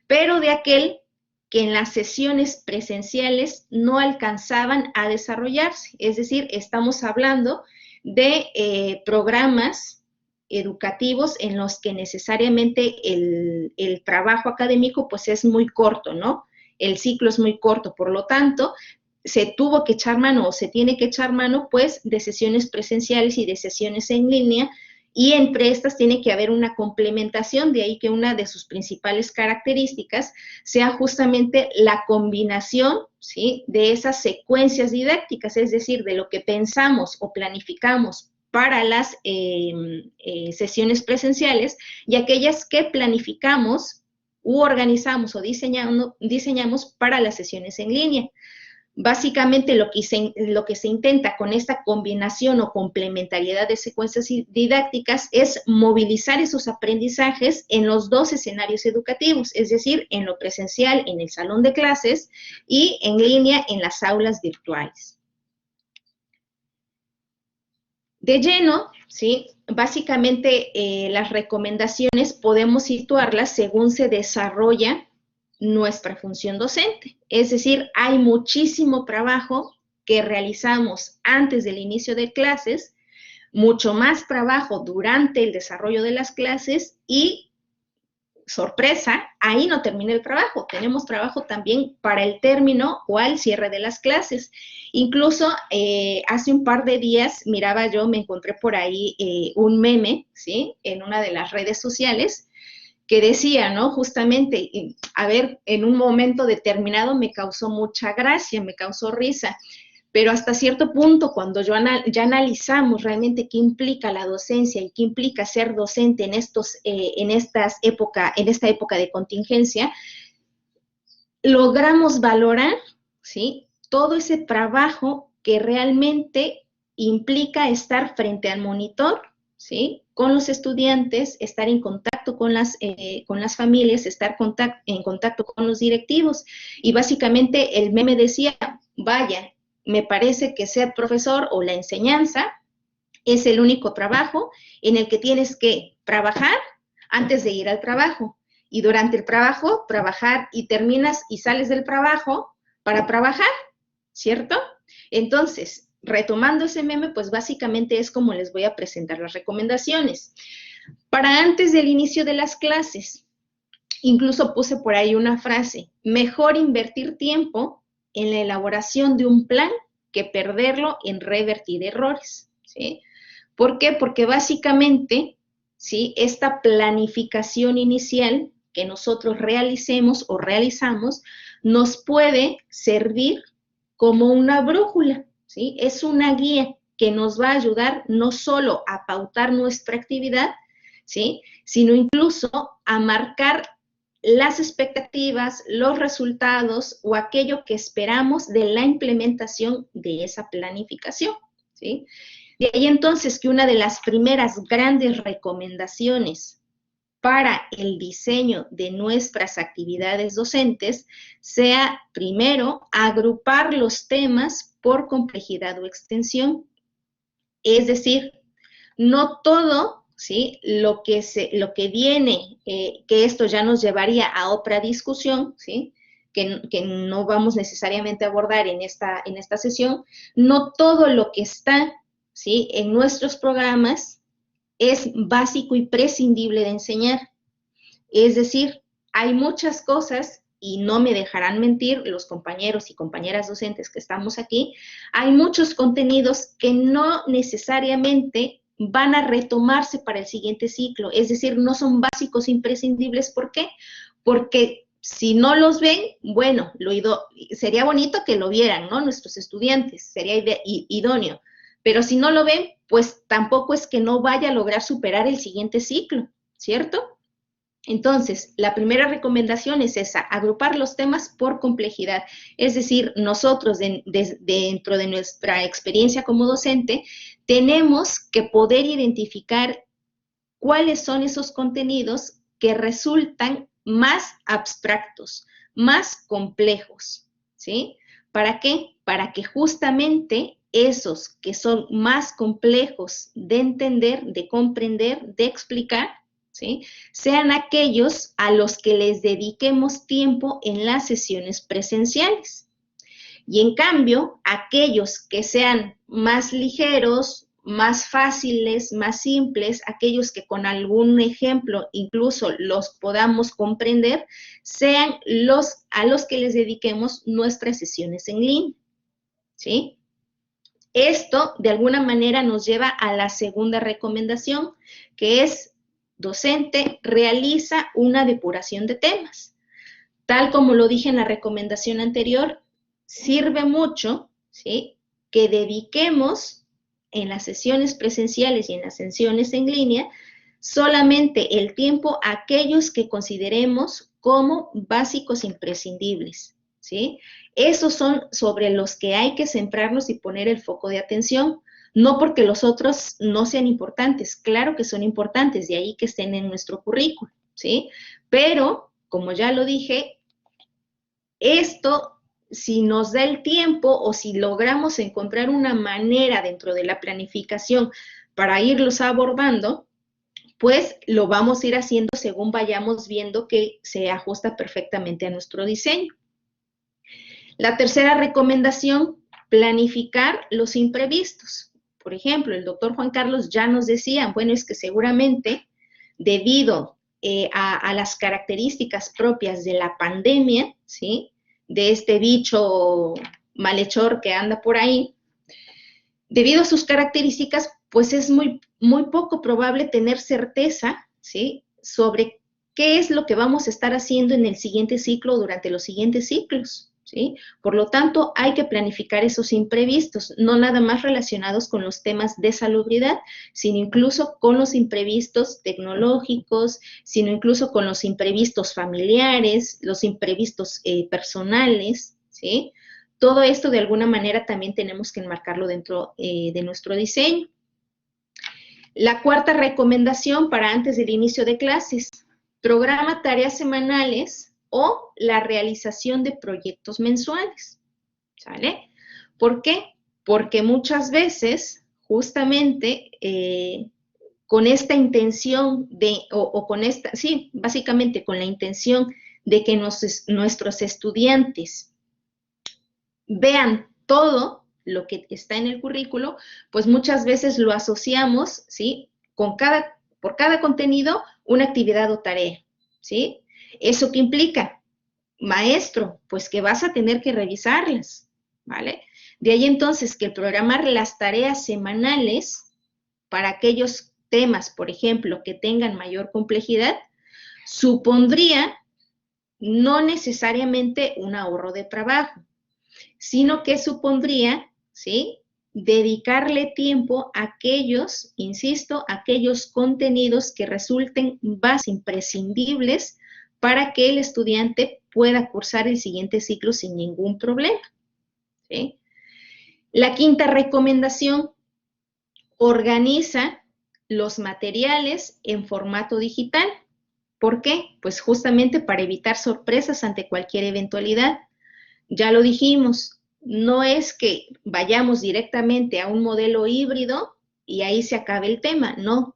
Pero de aquel que en las sesiones presenciales no alcanzaban a desarrollarse. Es decir, estamos hablando de programas educativos en los que necesariamente el trabajo académico pues es muy corto, ¿no? El ciclo es muy corto, por lo tanto, se tuvo que echar mano o se tiene que echar mano pues de sesiones presenciales y de sesiones en línea, y entre estas tiene que haber una complementación, de ahí que una de sus principales características sea justamente la combinación, ¿sí? De esas secuencias didácticas, es decir, de lo que pensamos o planificamos para las sesiones presenciales y aquellas que planificamos u organizamos o diseñamos para las sesiones en línea. Básicamente lo que se intenta con esta combinación o complementariedad de secuencias didácticas es movilizar esos aprendizajes en los dos escenarios educativos, es decir, en lo presencial, en el salón de clases, y en línea, en las aulas virtuales. De lleno, ¿sí? Básicamente las recomendaciones podemos situarlas según se desarrolla nuestra función docente. Es decir, hay muchísimo trabajo que realizamos antes del inicio de clases, mucho más trabajo durante el desarrollo de las clases y, sorpresa, ahí no termina el trabajo. Tenemos trabajo también para el término o al cierre de las clases. Incluso hace un par de días miraba yo, me encontré por ahí un meme, ¿sí? En una de las redes sociales, que decía, ¿no? Justamente, a ver, en un momento determinado me causó mucha gracia, me causó risa, pero hasta cierto punto, cuando ya analizamos realmente qué implica la docencia y qué implica ser docente en esta época de contingencia, logramos valorar, ¿sí? Todo ese trabajo que realmente implica estar frente al monitor, ¿sí? Con los estudiantes, estar en contacto con las familias, estar en contacto con los directivos. Y básicamente el meme decía, vaya, me parece que ser profesor o la enseñanza es el único trabajo en el que tienes que trabajar antes de ir al trabajo. Y durante el trabajo, trabajar, y terminas y sales del trabajo para trabajar, ¿cierto? Entonces, retomando ese meme, pues básicamente es como les voy a presentar las recomendaciones. Para antes del inicio de las clases, incluso puse por ahí una frase: mejor invertir tiempo en la elaboración de un plan que perderlo en revertir errores, ¿sí? ¿Por qué? Porque básicamente, ¿sí? Esta planificación inicial que nosotros realicemos o realizamos nos puede servir como una brújula, ¿sí? Es una guía que nos va a ayudar no solo a pautar nuestra actividad, ¿sí? Sino incluso a marcar las expectativas, los resultados o aquello que esperamos de la implementación de esa planificación, ¿sí? De ahí entonces que una de las primeras grandes recomendaciones para el diseño de nuestras actividades docentes sea, primero, agrupar los temas por complejidad o extensión. Es decir, no todo, ¿sí? Lo que viene, que esto ya nos llevaría a otra discusión, ¿sí? Que no vamos necesariamente a abordar en esta sesión, no todo lo que está, ¿sí? En nuestros programas es básico y prescindible de enseñar. Es decir, hay muchas cosas, y no me dejarán mentir los compañeros y compañeras docentes que estamos aquí, hay muchos contenidos que no necesariamente van a retomarse para el siguiente ciclo, es decir, no son básicos imprescindibles. ¿Por qué? Porque si no los ven, bueno, sería bonito que lo vieran, ¿no? Nuestros estudiantes, sería idóneo, pero si no lo ven, pues tampoco es que no vaya a lograr superar el siguiente ciclo, ¿cierto? Entonces, la primera recomendación es esa, agrupar los temas por complejidad. Es decir, nosotros dentro de nuestra experiencia como docente, tenemos que poder identificar cuáles son esos contenidos que resultan más abstractos, más complejos, ¿sí? ¿Para qué? Para que justamente esos que son más complejos de entender, de comprender, de explicar, ¿sí? Sean aquellos a los que les dediquemos tiempo en las sesiones presenciales. Y en cambio, aquellos que sean más ligeros, más fáciles, más simples, aquellos que con algún ejemplo incluso los podamos comprender, sean a los que les dediquemos nuestras sesiones en línea, ¿sí? Esto, de alguna manera, nos lleva a la segunda recomendación, que es, docente, realiza una depuración de temas. Tal como lo dije en la recomendación anterior, sirve mucho, ¿sí?, que dediquemos en las sesiones presenciales y en las sesiones en línea solamente el tiempo a aquellos que consideremos como básicos imprescindibles, ¿sí? Esos son sobre los que hay que centrarnos y poner el foco de atención, no porque los otros no sean importantes, claro que son importantes, de ahí que estén en nuestro currículo, ¿sí? Pero, como ya lo dije, esto, si nos da el tiempo o si logramos encontrar una manera dentro de la planificación para irlos abordando, pues lo vamos a ir haciendo según vayamos viendo que se ajusta perfectamente a nuestro diseño. La tercera recomendación, planificar los imprevistos. Por ejemplo, el doctor Juan Carlos ya nos decía, bueno, es que seguramente debido a las características propias de la pandemia, ¿sí?, de este bicho malhechor que anda por ahí, debido a sus características, pues es muy poco probable tener certeza, ¿sí?, sobre qué es lo que vamos a estar haciendo en el siguiente ciclo o durante los siguientes ciclos, ¿sí? Por lo tanto, hay que planificar esos imprevistos, no nada más relacionados con los temas de salubridad, sino incluso con los imprevistos tecnológicos, sino incluso con los imprevistos familiares, los imprevistos personales, ¿sí? Todo esto de alguna manera también tenemos que enmarcarlo dentro de nuestro diseño. La cuarta recomendación para antes del inicio de clases, programa tareas semanales o la realización de proyectos mensuales, ¿sale? ¿Por qué? Porque muchas veces, justamente, con esta intención básicamente con la intención de que nuestros estudiantes vean todo lo que está en el currículo, pues muchas veces lo asociamos, ¿sí?, por cada contenido, una actividad o tarea, ¿sí? ¿Eso qué implica? Maestro, pues que vas a tener que revisarlas, ¿vale? De ahí entonces que programar las tareas semanales para aquellos temas, por ejemplo, que tengan mayor complejidad, supondría no necesariamente un ahorro de trabajo, sino que supondría, ¿sí?, dedicarle tiempo a aquellos, insisto, aquellos contenidos que resulten más imprescindibles para que el estudiante pueda cursar el siguiente ciclo sin ningún problema, ¿sí? La quinta recomendación, organiza los materiales en formato digital. ¿Por qué? Pues justamente para evitar sorpresas ante cualquier eventualidad. Ya lo dijimos, no es que vayamos directamente a un modelo híbrido y ahí se acabe el tema, no.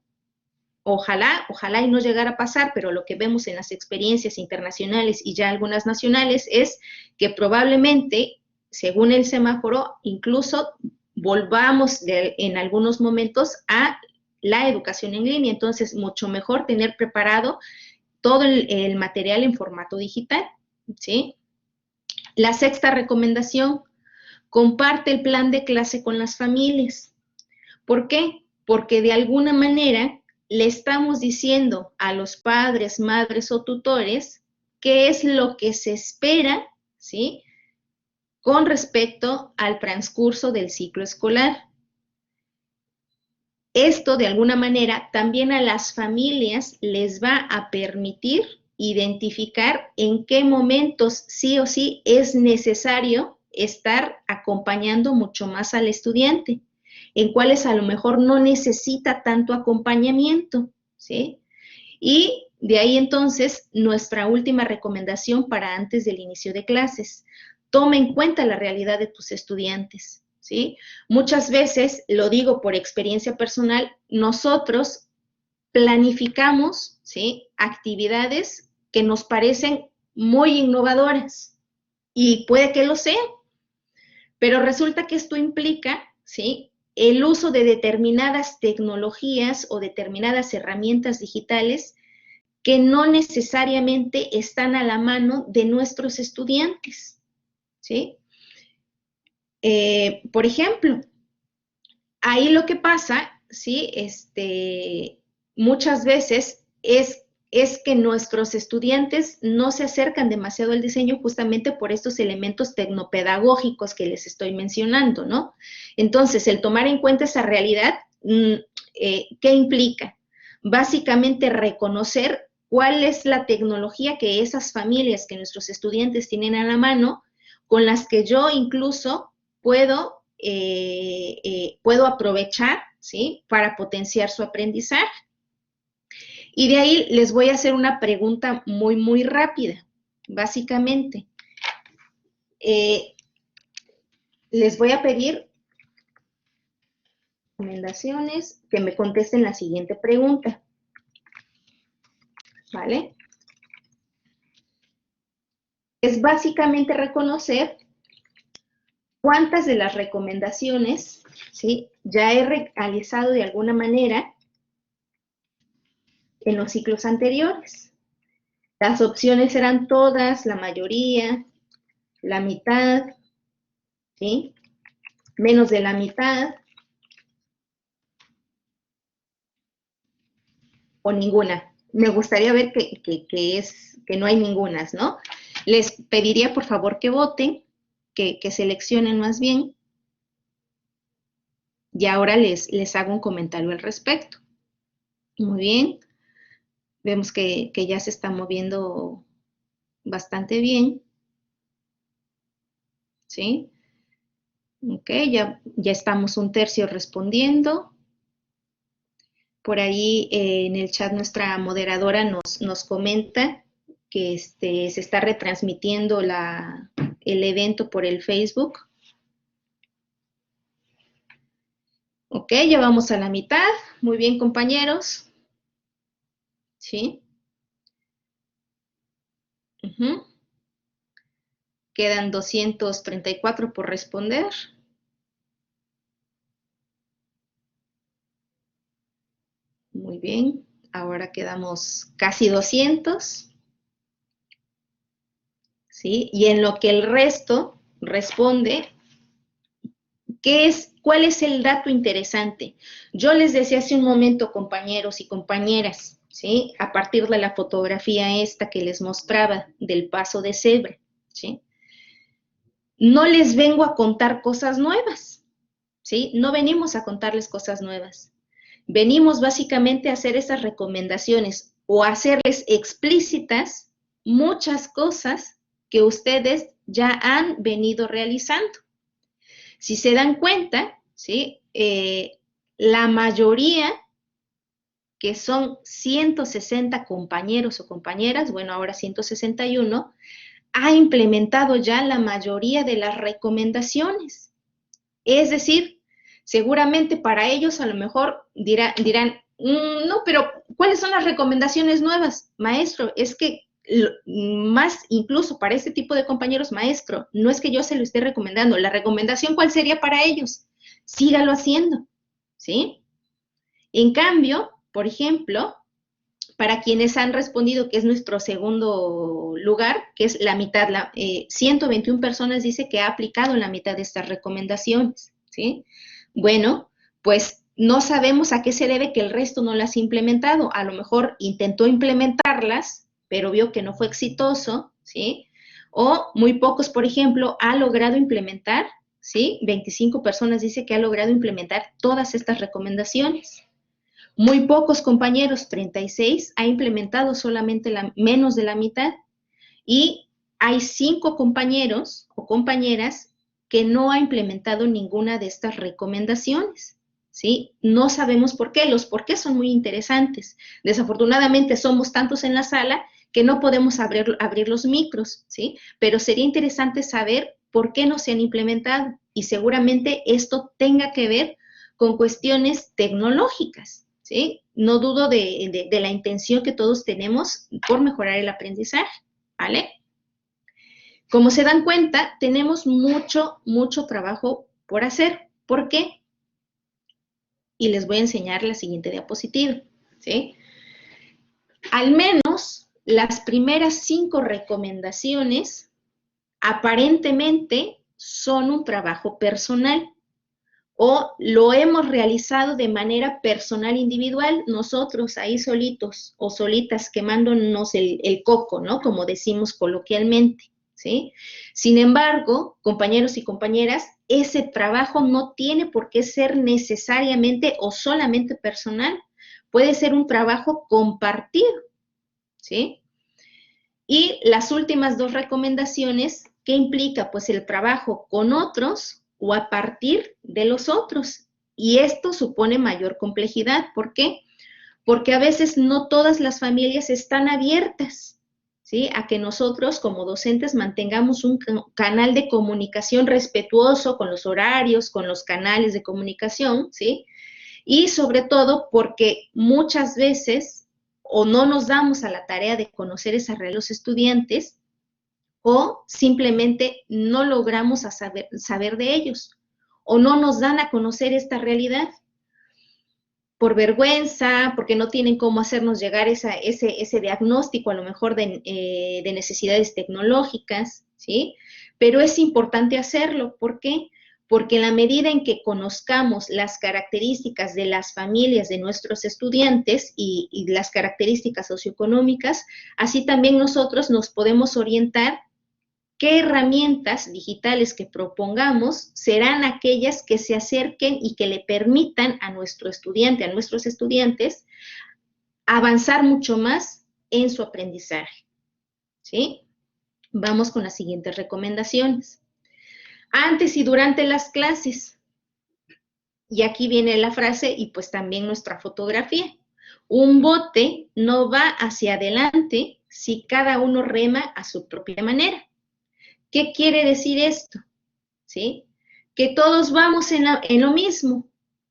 Ojalá y no llegara a pasar, pero lo que vemos en las experiencias internacionales y ya algunas nacionales es que probablemente, según el semáforo, incluso volvamos en algunos momentos a la educación en línea. Entonces, mucho mejor tener preparado todo el material en formato digital, ¿sí? La sexta recomendación, comparte el plan de clase con las familias. ¿Por qué? Porque de alguna manera le estamos diciendo a los padres, madres o tutores qué es lo que se espera, ¿sí?, con respecto al transcurso del ciclo escolar. Esto, de alguna manera, también a las familias les va a permitir identificar en qué momentos sí o sí es necesario estar acompañando mucho más al estudiante, en cuáles a lo mejor no necesita tanto acompañamiento, ¿sí? Y de ahí entonces nuestra última recomendación para antes del inicio de clases. Toma en cuenta la realidad de tus estudiantes, ¿sí? Muchas veces, lo digo por experiencia personal, nosotros planificamos, ¿sí?, actividades que nos parecen muy innovadoras y puede que lo sean, pero resulta que esto implica, ¿sí?, el uso de determinadas tecnologías o determinadas herramientas digitales que no necesariamente están a la mano de nuestros estudiantes, ¿sí? Por ejemplo, ahí lo que pasa, ¿sí?, muchas veces es que nuestros estudiantes no se acercan demasiado al diseño justamente por estos elementos tecnopedagógicos que les estoy mencionando, ¿no? Entonces, el tomar en cuenta esa realidad, ¿qué implica? Básicamente reconocer cuál es la tecnología que esas familias, que nuestros estudiantes tienen a la mano, con las que yo incluso puedo aprovechar, ¿sí?, para potenciar su aprendizaje. Y de ahí les voy a hacer una pregunta muy, muy rápida, básicamente. Les voy a pedir recomendaciones que me contesten la siguiente pregunta, ¿vale? Es básicamente reconocer cuántas de las recomendaciones, ¿sí?, ya he realizado de alguna manera en los ciclos anteriores. Las opciones eran todas, la mayoría, la mitad, ¿sí?, menos de la mitad, o ninguna. Me gustaría ver que no hay ningunas, ¿no? Les pediría, por favor, que voten, que seleccionen más bien, y ahora les hago un comentario al respecto. Muy bien. Vemos que ya se está moviendo bastante bien, ¿sí? Ok, ya estamos un tercio respondiendo. Por ahí en el chat nuestra moderadora nos comenta que se está retransmitiendo el evento por el Facebook. Ok, ya vamos a la mitad. Muy bien, compañeros. ¿Sí? Quedan 234 por responder. Muy bien, ahora quedamos casi 200. ¿Sí? Y en lo que el resto responde, ¿cuál es el dato interesante? Yo les decía hace un momento, compañeros y compañeras, ¿sí?, a partir de la fotografía esta que les mostraba del paso de cebra, ¿sí?, no les vengo a contar cosas nuevas, ¿sí? No venimos a contarles cosas nuevas. Venimos básicamente a hacer esas recomendaciones o a hacerles explícitas muchas cosas que ustedes ya han venido realizando. Si se dan cuenta, ¿sí?, la mayoría, que son 160 compañeros o compañeras, bueno, ahora 161, ha implementado ya la mayoría de las recomendaciones. Es decir, seguramente para ellos a lo mejor dirán, no, pero ¿cuáles son las recomendaciones nuevas? Maestro, es que más incluso para este tipo de compañeros, maestro, no es que yo se lo esté recomendando, la recomendación, ¿cuál sería para ellos? Sígalo haciendo, ¿sí? En cambio, por ejemplo, para quienes han respondido, que es nuestro segundo lugar, que es la mitad, 121 personas dice que ha aplicado la mitad de estas recomendaciones, ¿sí? Bueno, pues no sabemos a qué se debe que el resto no las ha implementado. A lo mejor intentó implementarlas, pero vio que no fue exitoso, ¿sí? O muy pocos, por ejemplo, ha logrado implementar ¿sí? 25 personas dice que ha logrado implementar todas estas recomendaciones. Muy pocos compañeros, 36, ha implementado solamente menos de la mitad. Y hay 5 compañeros o compañeras que no ha implementado ninguna de estas recomendaciones, ¿sí? No sabemos por qué, los por qué son muy interesantes. Desafortunadamente somos tantos en la sala que no podemos abrir los micros, ¿sí? Pero sería interesante saber por qué no se han implementado y seguramente esto tenga que ver con cuestiones tecnológicas, ¿sí? No dudo de la intención que todos tenemos por mejorar el aprendizaje, ¿vale? Como se dan cuenta, tenemos mucho trabajo por hacer. ¿Por qué? Y les voy a enseñar la siguiente diapositiva, ¿sí? Al menos las primeras 5 recomendaciones aparentemente son un trabajo personal o lo hemos realizado de manera personal individual, nosotros ahí solitos o solitas quemándonos el coco, ¿no? Como decimos coloquialmente, ¿sí? Sin embargo, compañeros y compañeras, ese trabajo no tiene por qué ser necesariamente o solamente personal, puede ser un trabajo compartido, ¿sí? Y las últimas 2 recomendaciones, ¿qué implica? Pues el trabajo con otros o a partir de los otros. Y esto supone mayor complejidad. ¿Por qué? Porque a veces no todas las familias están abiertas, ¿sí? A que nosotros como docentes mantengamos un canal de comunicación respetuoso con los horarios, con los canales de comunicación, ¿sí? Y sobre todo porque muchas veces o no nos damos a la tarea de conocer esa realidad de los estudiantes o simplemente no logramos saber de ellos o no nos dan a conocer esta realidad por vergüenza, porque no tienen cómo hacernos llegar ese diagnóstico a lo mejor de necesidades tecnológicas, ¿sí? Pero es importante hacerlo. ¿Por qué? Porque en la medida en que conozcamos las características de las familias de nuestros estudiantes y las características socioeconómicas, así también nosotros nos podemos orientar qué herramientas digitales que propongamos serán aquellas que se acerquen y que le permitan a nuestro estudiante, a nuestros estudiantes, avanzar mucho más en su aprendizaje, ¿sí? Vamos con las siguientes recomendaciones. Antes y durante las clases, y aquí viene la frase y pues también nuestra fotografía. Un bote no va hacia adelante si cada uno rema a su propia manera. ¿Qué quiere decir esto? ¿Sí? Que todos vamos en lo mismo,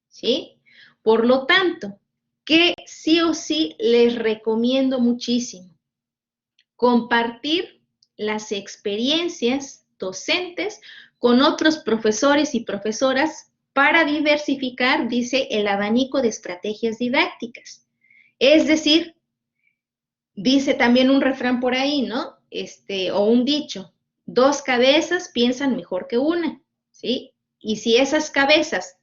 ¿sí? Por lo tanto, que sí o sí les recomiendo muchísimo compartir las experiencias docentes con otros profesores y profesoras para diversificar, dice, el abanico de estrategias didácticas. Es decir, dice también un refrán por ahí, ¿no? O un dicho, 2 cabezas piensan mejor que una, ¿sí? Y si esas cabezas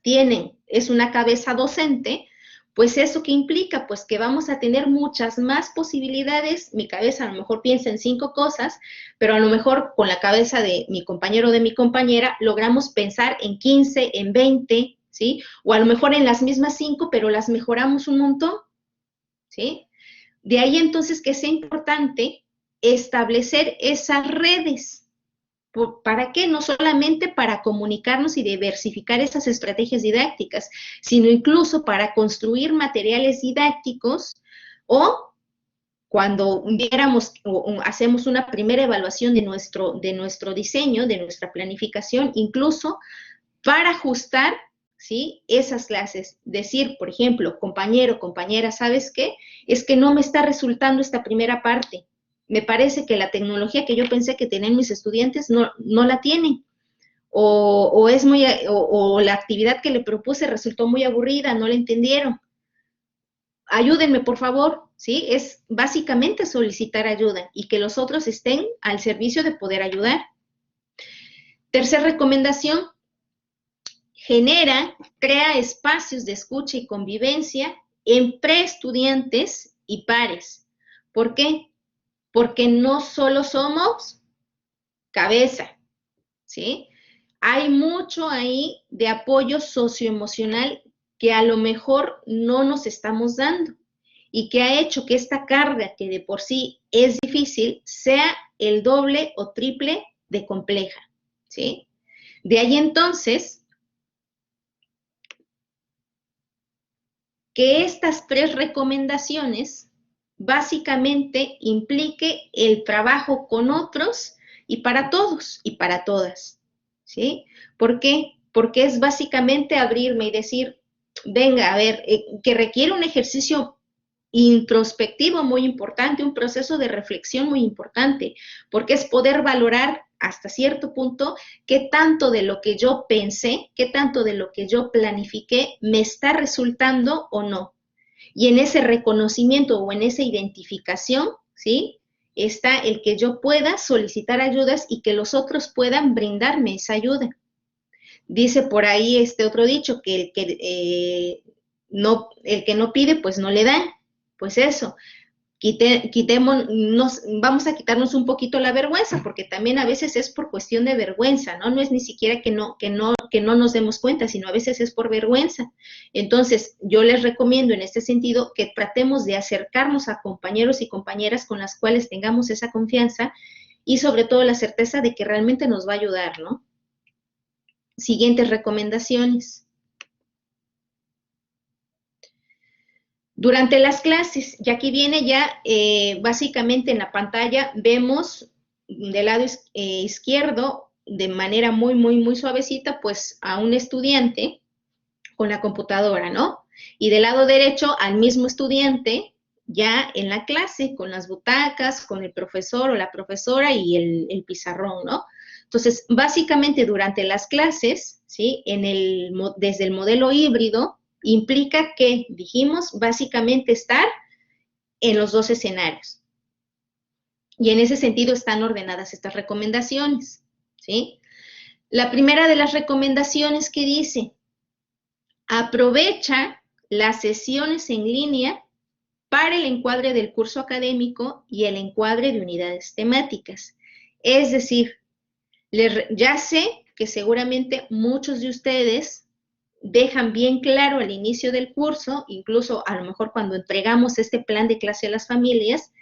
es una cabeza docente, pues ¿eso qué implica? Pues que vamos a tener muchas más posibilidades. Mi cabeza a lo mejor piensa en 5 cosas, pero a lo mejor con la cabeza de mi compañero o de mi compañera logramos pensar en 15, en 20, ¿sí? O a lo mejor en las mismas 5, pero las mejoramos un montón, ¿sí? De ahí entonces que sea importante establecer esas redes. ¿Para qué? No solamente para comunicarnos y diversificar esas estrategias didácticas, sino incluso para construir materiales didácticos o cuando viéramos o hacemos una primera evaluación de nuestro diseño, de nuestra planificación, incluso para ajustar, ¿sí? Esas clases. Decir, por ejemplo, compañero, compañera, ¿sabes qué? Es que no me está resultando esta primera parte. Me parece que la tecnología que yo pensé que tenían mis estudiantes no la tienen. O la actividad que le propuse resultó muy aburrida, no la entendieron. Ayúdenme, por favor, ¿sí? Es básicamente solicitar ayuda y que los otros estén al servicio de poder ayudar. Tercera recomendación, crea espacios de escucha y convivencia en preestudiantes y pares. ¿Por qué? Porque no solo somos cabeza, ¿sí? hay mucho ahí de apoyo socioemocional que a lo mejor no nos estamos dando y que ha hecho que esta carga, que de por sí es difícil, sea el doble o triple de compleja, ¿sí? De ahí entonces que estas 3 recomendaciones básicamente implique el trabajo con otros y para todos y para todas, ¿sí? ¿Por qué? Porque es básicamente abrirme y decir, venga, a ver, que requiere un ejercicio introspectivo muy importante, un proceso de reflexión muy importante, porque es poder valorar hasta cierto punto qué tanto de lo que yo pensé, qué tanto de lo que yo planifiqué me está resultando o no. Y en ese reconocimiento o en esa identificación, ¿sí? Está el que yo pueda solicitar ayudas y que los otros puedan brindarme esa ayuda. Dice por ahí este otro dicho, que el que no pide, pues no le dan. Pues eso, vamos a quitarnos un poquito la vergüenza, porque también a veces es por cuestión de vergüenza, ¿no? No es ni siquiera que no nos demos cuenta, sino a veces es por vergüenza. Entonces, yo les recomiendo en este sentido que tratemos de acercarnos a compañeros y compañeras con las cuales tengamos esa confianza y sobre todo la certeza de que realmente nos va a ayudar, ¿no? Siguientes recomendaciones. Durante las clases, y aquí viene ya básicamente en la pantalla, vemos del lado izquierdo, de manera muy, muy, muy suavecita, pues a un estudiante con la computadora, ¿no? Y del lado derecho al mismo estudiante ya en la clase, con las butacas, con el profesor o la profesora y el pizarrón, ¿no? Entonces, básicamente durante las clases, ¿sí? Desde el modelo híbrido, implica que, dijimos, básicamente estar en los 2 escenarios. Y en ese sentido están ordenadas estas recomendaciones, ¿sí? La primera de las recomendaciones que dice, aprovecha las sesiones en línea para el encuadre del curso académico y el encuadre de unidades temáticas. Es decir, ya sé que seguramente muchos de ustedes dejan bien claro al inicio del curso, incluso a lo mejor cuando entregamos este plan de clase a las familias,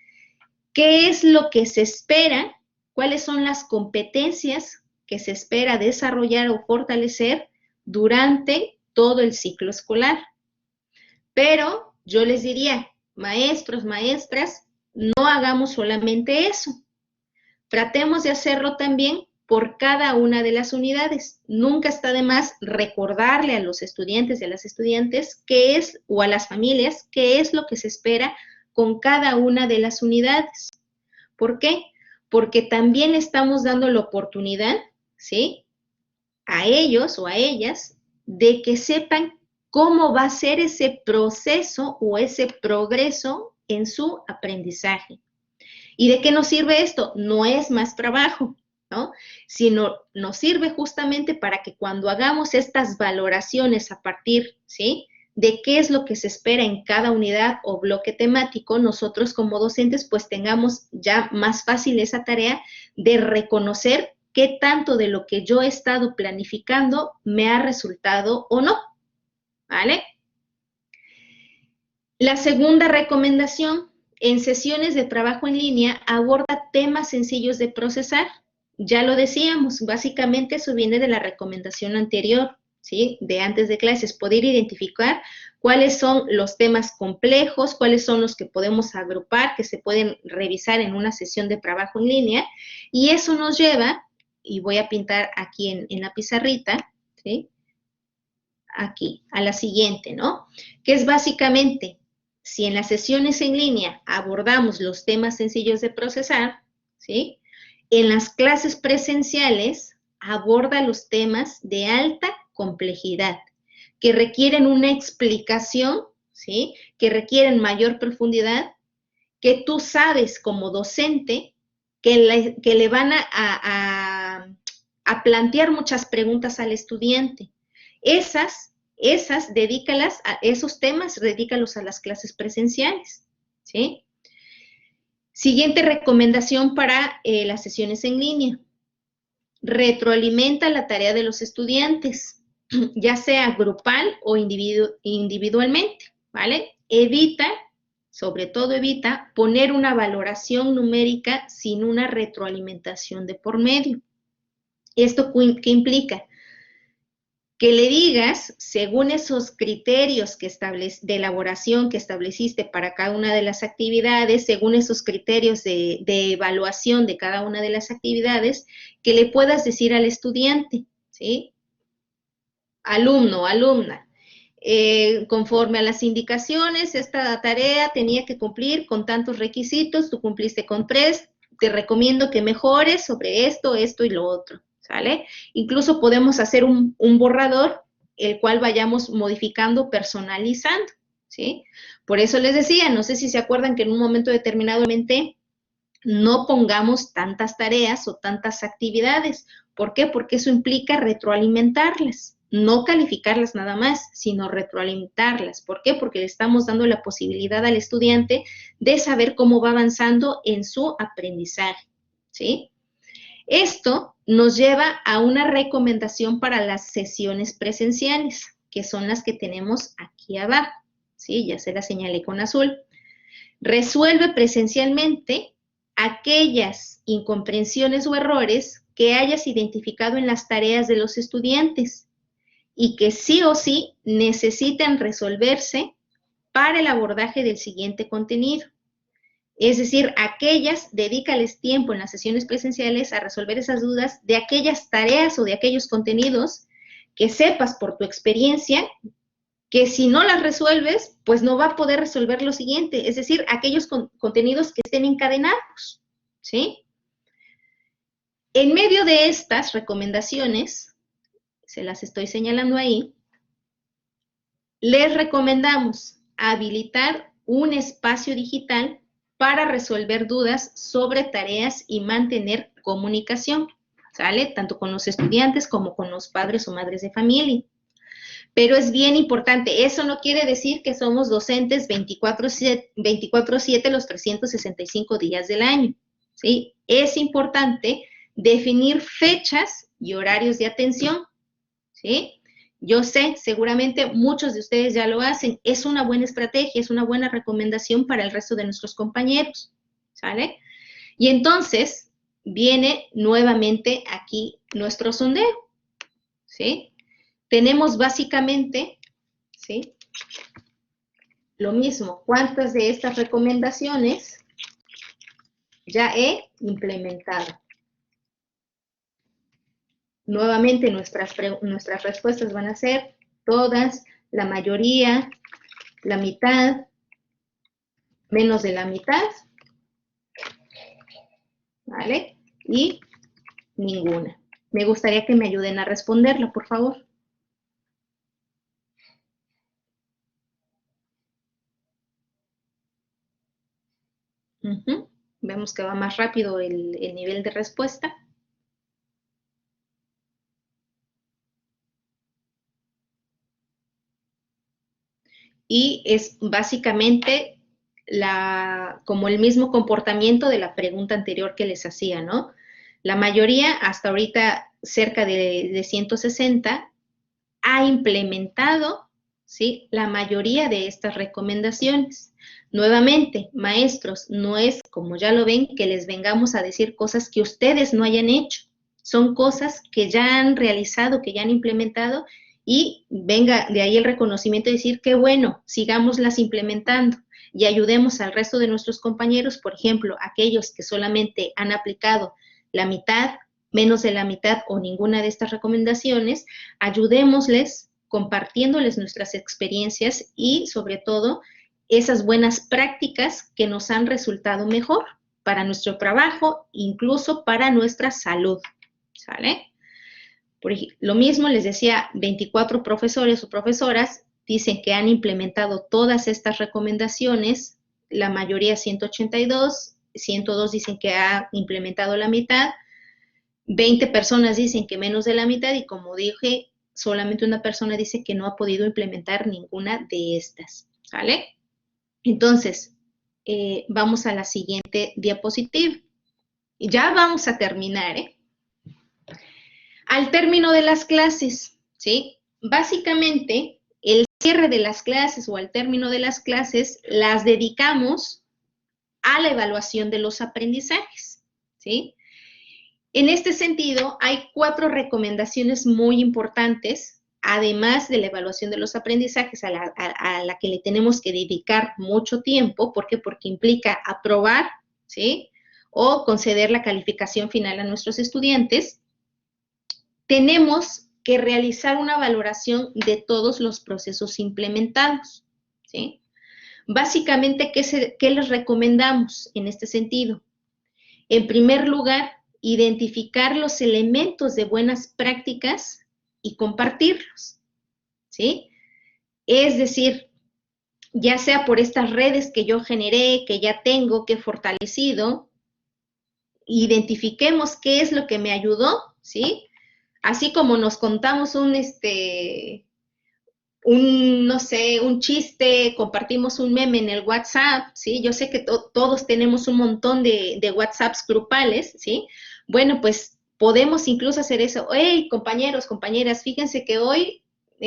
qué es lo que se espera, cuáles son las competencias que se espera desarrollar o fortalecer durante todo el ciclo escolar. Pero yo les diría, maestros, maestras, no hagamos solamente eso. Tratemos de hacerlo también por cada una de las unidades. Nunca está de más recordarle a los estudiantes y a las estudiantes qué es, o a las familias, qué es lo que se espera con cada una de las unidades. ¿Por qué? Porque también estamos dando la oportunidad, ¿sí?, a ellos o a ellas de que sepan cómo va a ser ese proceso o ese progreso en su aprendizaje. ¿Y de qué nos sirve esto? No es más trabajo, ¿no? Sino nos sirve justamente para que cuando hagamos estas valoraciones a partir, ¿sí?, de qué es lo que se espera en cada unidad o bloque temático, nosotros como docentes pues tengamos ya más fácil esa tarea de reconocer qué tanto de lo que yo he estado planificando me ha resultado o no, ¿vale? La segunda recomendación, en sesiones de trabajo en línea, aborda temas sencillos de procesar. Ya lo decíamos, básicamente eso viene de la recomendación anterior, ¿sí?, de antes de clases, poder identificar cuáles son los temas complejos, cuáles son los que podemos agrupar, que se pueden revisar en una sesión de trabajo en línea, y eso nos lleva, y voy a pintar aquí en la pizarrita, ¿sí?, aquí, a la siguiente, ¿no?, que es básicamente, si en las sesiones en línea abordamos los temas sencillos de procesar, ¿sí?, en las clases presenciales aborda los temas de alta complejidad, que requieren una explicación, ¿sí?, que requieren mayor profundidad, que tú sabes como docente que le van a plantear muchas preguntas al estudiante. Esas dedícalas a esos temas, dedícalos a las clases presenciales, ¿sí? Siguiente recomendación para las sesiones en línea. retroalimenta la tarea de los estudiantes, ya sea grupal o individualmente, ¿vale? Evita, sobre todo evita, poner una valoración numérica sin una retroalimentación de por medio. ¿Esto qué implica? Que le digas, según esos criterios de elaboración que estableciste para cada una de las actividades, según esos criterios de evaluación de cada una de las actividades, que le puedas decir al estudiante, ¿sí? Alumno, alumna, conforme a las indicaciones, esta tarea tenía que cumplir con tantos requisitos, tú cumpliste con 3, te recomiendo que mejores sobre esto, esto y lo otro, ¿sale? Incluso podemos hacer un borrador, el cual vayamos modificando, personalizando, ¿sí? Por eso les decía, no sé si se acuerdan que en un momento determinado comenté, no pongamos tantas tareas o tantas actividades. ¿Por qué? Porque eso implica retroalimentarlas. No calificarlas nada más, sino retroalimentarlas. ¿Por qué? Porque le estamos dando la posibilidad al estudiante de saber cómo va avanzando en su aprendizaje, ¿sí? Esto nos lleva a una recomendación para las sesiones presenciales, que son las que tenemos aquí abajo, ¿sí? Ya se las señalé con azul. Resuelve presencialmente aquellas incomprensiones o errores que hayas identificado en las tareas de los estudiantes y que sí o sí necesitan resolverse para el abordaje del siguiente contenido. Es decir, dedícales tiempo en las sesiones presenciales a resolver esas dudas de aquellas tareas o de aquellos contenidos que sepas por tu experiencia que si no las resuelves, pues no va a poder resolver lo siguiente, es decir, aquellos contenidos que estén encadenados, ¿sí? En medio de estas recomendaciones, se las estoy señalando ahí, les recomendamos habilitar un espacio digital para resolver dudas sobre tareas y mantener comunicación, ¿sale? Tanto con los estudiantes como con los padres o madres de familia. Pero es bien importante, eso no quiere decir que somos docentes 24/7 los 365 días del año, ¿sí? Es importante definir fechas y horarios de atención, ¿sí? Yo sé, seguramente muchos de ustedes ya lo hacen, es una buena estrategia, es una buena recomendación para el resto de nuestros compañeros, ¿sale? Y entonces viene nuevamente aquí nuestro sondeo, ¿sí? Tenemos básicamente, ¿sí? Lo mismo, ¿cuántas de estas recomendaciones ya he implementado? Nuevamente nuestras respuestas van a ser todas, la mayoría, la mitad, menos de la mitad, ¿vale? Y ninguna. Me gustaría que me ayuden a responderla, por favor. Vemos que va más rápido el nivel de respuesta. Y es básicamente como el mismo comportamiento de la pregunta anterior que les hacía, ¿no? La mayoría, hasta ahorita cerca de 160, ha implementado, ¿sí?, la mayoría de estas recomendaciones. Nuevamente, maestros, no es, como ya lo ven, que les vengamos a decir cosas que ustedes no hayan hecho. Son cosas que ya han realizado, que ya han implementado, y venga de ahí el reconocimiento de decir, qué bueno, sigámoslas implementando y ayudemos al resto de nuestros compañeros, por ejemplo, aquellos que solamente han aplicado la mitad, menos de la mitad o ninguna de estas recomendaciones, ayudémosles compartiéndoles nuestras experiencias y, sobre todo, esas buenas prácticas que nos han resultado mejor para nuestro trabajo, incluso para nuestra salud, ¿sale? Lo mismo les decía, 24 profesores o profesoras dicen que han implementado todas estas recomendaciones, la mayoría 182, 102 dicen que ha implementado la mitad, 20 personas dicen que menos de la mitad y como dije, solamente una persona dice que no ha podido implementar ninguna de estas, ¿sale? Entonces, vamos a la siguiente diapositiva. Ya vamos a terminar, ¿eh? Al término de las clases, ¿sí? Básicamente, el cierre de las clases o al término de las clases las dedicamos a la evaluación de los aprendizajes, ¿sí? En este sentido, hay 4 recomendaciones muy importantes, además de la evaluación de los aprendizajes a la que le tenemos que dedicar mucho tiempo. ¿Por qué? Porque implica aprobar, ¿sí? O conceder la calificación final a nuestros estudiantes. Tenemos que realizar una valoración de todos los procesos implementados, ¿sí? Básicamente, ¿qué les recomendamos en este sentido? En primer lugar, identificar los elementos de buenas prácticas y compartirlos, ¿sí? Es decir, ya sea por estas redes que yo generé, que ya tengo, que he fortalecido, identifiquemos qué es lo que me ayudó, ¿sí? Así como nos contamos no sé, un chiste, compartimos un meme en el WhatsApp, ¿sí? Yo sé que todos tenemos un montón de WhatsApps grupales, ¿sí? Bueno, pues podemos incluso hacer eso. Hey, compañeros, compañeras, fíjense que hoy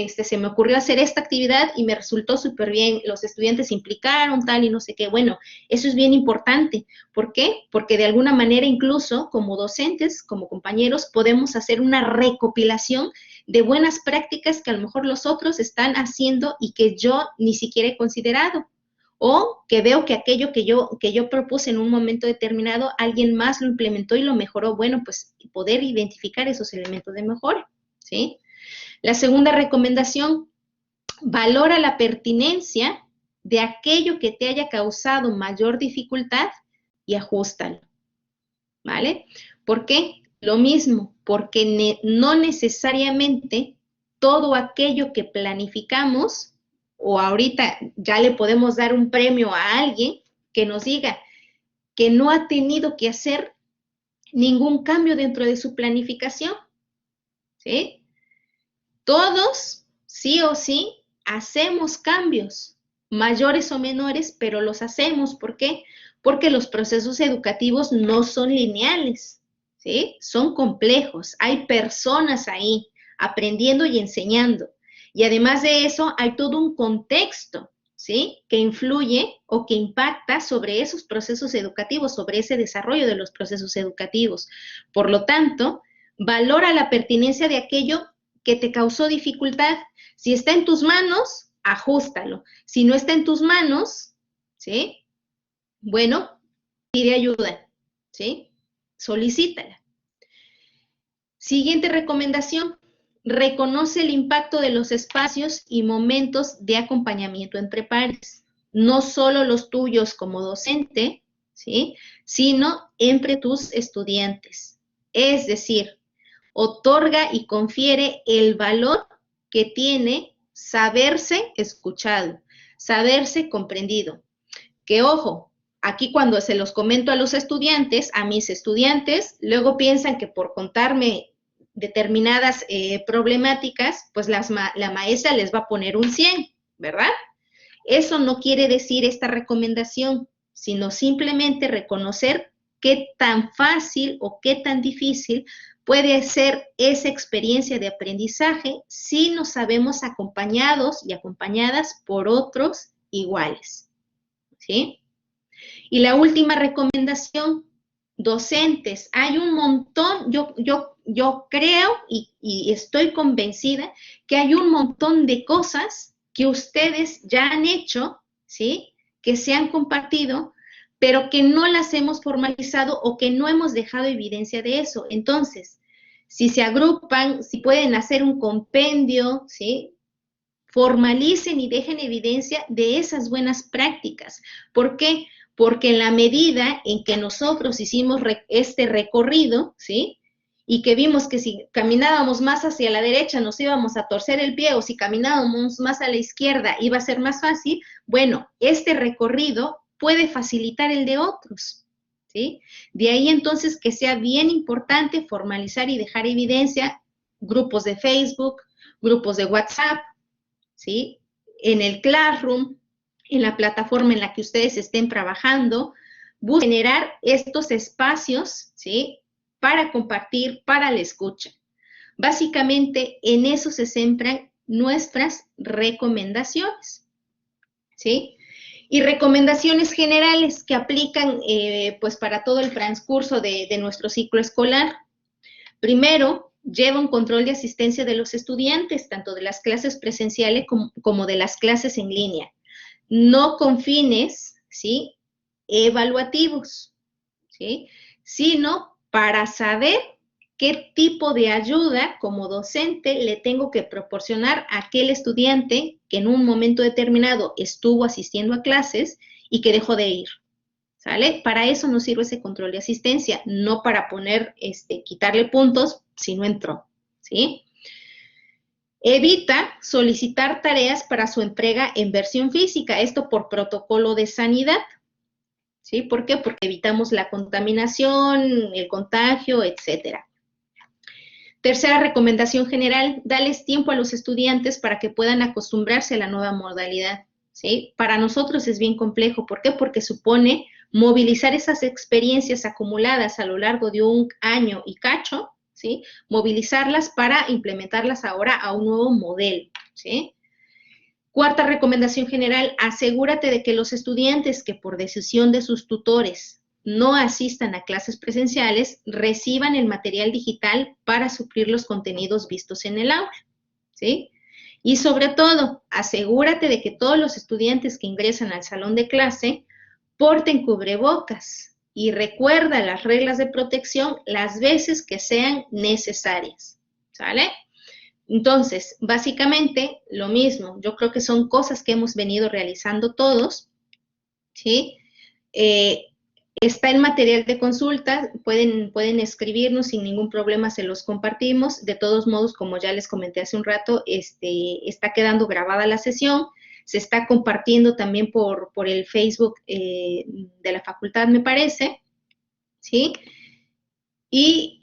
se me ocurrió hacer esta actividad y me resultó súper bien. Los estudiantes se implicaron, tal y no sé qué. Bueno, eso es bien importante. ¿Por qué? Porque de alguna manera, incluso como docentes, como compañeros, podemos hacer una recopilación de buenas prácticas que a lo mejor los otros están haciendo y que yo ni siquiera he considerado. O que veo que aquello que yo propuse en un momento determinado, alguien más lo implementó y lo mejoró. Bueno, pues poder identificar esos elementos de mejora, ¿sí? La segunda recomendación, valora la pertinencia de aquello que te haya causado mayor dificultad y ajústalo, ¿vale? ¿Por qué? Lo mismo, porque no necesariamente todo aquello que planificamos, o ahorita ya le podemos dar un premio a alguien que nos diga que no ha tenido que hacer ningún cambio dentro de su planificación, ¿sí? Todos, sí o sí, hacemos cambios, mayores o menores, pero los hacemos. ¿Por qué? Porque los procesos educativos no son lineales, ¿sí? Son complejos. Hay personas ahí aprendiendo y enseñando. Y además de eso, hay todo un contexto, ¿sí? Que influye o que impacta sobre esos procesos educativos, sobre ese desarrollo de los procesos educativos. Por lo tanto, valora la pertinencia de aquello que te causó dificultad. Si está en tus manos, ajústalo. Si no está en tus manos, ¿sí? Bueno, pide ayuda, ¿sí? Solicítala. Siguiente recomendación, reconoce el impacto de los espacios y momentos de acompañamiento entre pares. No solo los tuyos como docente, ¿sí? Sino entre tus estudiantes. Es decir, otorga y confiere el valor que tiene saberse escuchado, saberse comprendido. Que ojo, aquí cuando se los comento a los estudiantes, a mis estudiantes, luego piensan que por contarme determinadas problemáticas, pues la maestra les va a poner un 100, ¿verdad? Eso no quiere decir esta recomendación, sino simplemente reconocer qué tan fácil o qué tan difícil puede ser esa experiencia de aprendizaje si nos sabemos acompañados y acompañadas por otros iguales, ¿sí? Y la última recomendación, docentes, hay un montón, yo creo y estoy convencida que hay un montón de cosas que ustedes ya han hecho, ¿sí? Que se han compartido, pero que no las hemos formalizado o que no hemos dejado evidencia de eso. Entonces, si se agrupan, si pueden hacer un compendio, ¿sí? Formalicen y dejen evidencia de esas buenas prácticas. ¿Por qué? Porque en la medida en que nosotros hicimos este recorrido, ¿sí? Y que vimos que si caminábamos más hacia la derecha nos íbamos a torcer el pie o si caminábamos más a la izquierda iba a ser más fácil, bueno, este recorrido puede facilitar el de otros, ¿sí? De ahí entonces que sea bien importante formalizar y dejar evidencia, grupos de Facebook, grupos de WhatsApp, ¿sí? En el Classroom, en la plataforma en la que ustedes estén trabajando, busquen generar estos espacios, ¿sí? Para compartir, para la escucha. Básicamente, en eso se centran nuestras recomendaciones, ¿sí? Y recomendaciones generales que aplican pues para todo el transcurso de nuestro ciclo escolar. Primero, lleva un control de asistencia de los estudiantes, tanto de las clases presenciales como de las clases en línea. No con fines, ¿sí?, evaluativos, ¿sí?, sino para saber qué tipo de ayuda como docente le tengo que proporcionar a aquel estudiante que en un momento determinado estuvo asistiendo a clases y que dejó de ir, ¿sale? Para eso nos sirve ese control de asistencia, no para quitarle puntos si no entró, ¿sí? Evita solicitar tareas para su entrega en versión física, esto por protocolo de sanidad, ¿sí? ¿Por qué? Porque evitamos la contaminación, el contagio, etcétera. Tercera recomendación general, dales tiempo a los estudiantes para que puedan acostumbrarse a la nueva modalidad, ¿sí? Para nosotros es bien complejo, ¿por qué? Porque supone movilizar esas experiencias acumuladas a lo largo de un año y cacho, ¿sí? Movilizarlas para implementarlas ahora a un nuevo modelo, ¿sí? Cuarta recomendación general, asegúrate de que los estudiantes que por decisión de sus tutores no asistan a clases presenciales, reciban el material digital para suplir los contenidos vistos en el aula, ¿sí? Y sobre todo, asegúrate de que todos los estudiantes que ingresan al salón de clase porten cubrebocas y recuerda las reglas de protección las veces que sean necesarias, ¿sale? Entonces, básicamente, lo mismo. Yo creo que son cosas que hemos venido realizando todos, ¿sí? Está el material de consulta, pueden escribirnos sin ningún problema, se los compartimos. De todos modos, como ya les comenté hace un rato, está quedando grabada la sesión, se está compartiendo también por el Facebook de la facultad, me parece, ¿sí? Y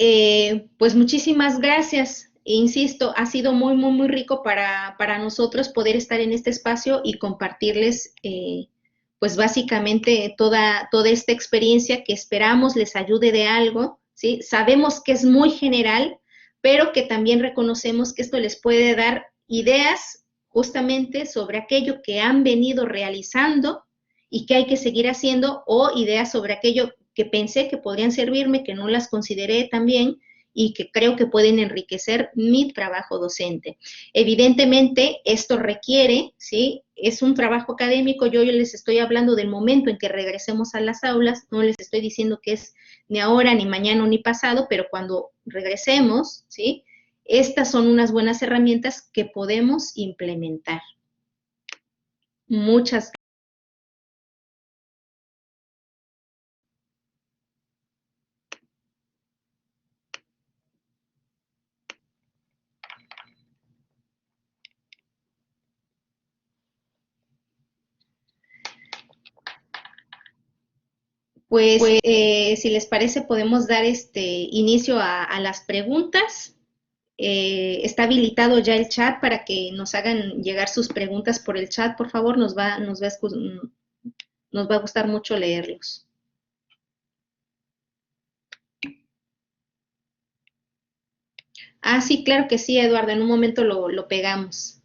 pues muchísimas gracias. Insisto, ha sido muy, muy, muy rico para nosotros poder estar en este espacio y compartirles pues básicamente toda esta experiencia que esperamos les ayude de algo, ¿sí? Sabemos que es muy general, pero que también reconocemos que esto les puede dar ideas justamente sobre aquello que han venido realizando y que hay que seguir haciendo, o ideas sobre aquello que pensé que podrían servirme, que no las consideré también, y que creo que pueden enriquecer mi trabajo docente. Evidentemente, esto requiere, ¿sí? Es un trabajo académico, yo les estoy hablando del momento en que regresemos a las aulas, no les estoy diciendo que es ni ahora, ni mañana, ni pasado, pero cuando regresemos, ¿sí? Estas son unas buenas herramientas que podemos implementar. Muchas gracias. Pues, si les parece, podemos dar inicio a las preguntas. Está habilitado ya el chat para que nos hagan llegar sus preguntas por el chat, por favor, nos va a gustar mucho leerlos. Ah, sí, claro que sí, Eduardo, en un momento lo pegamos.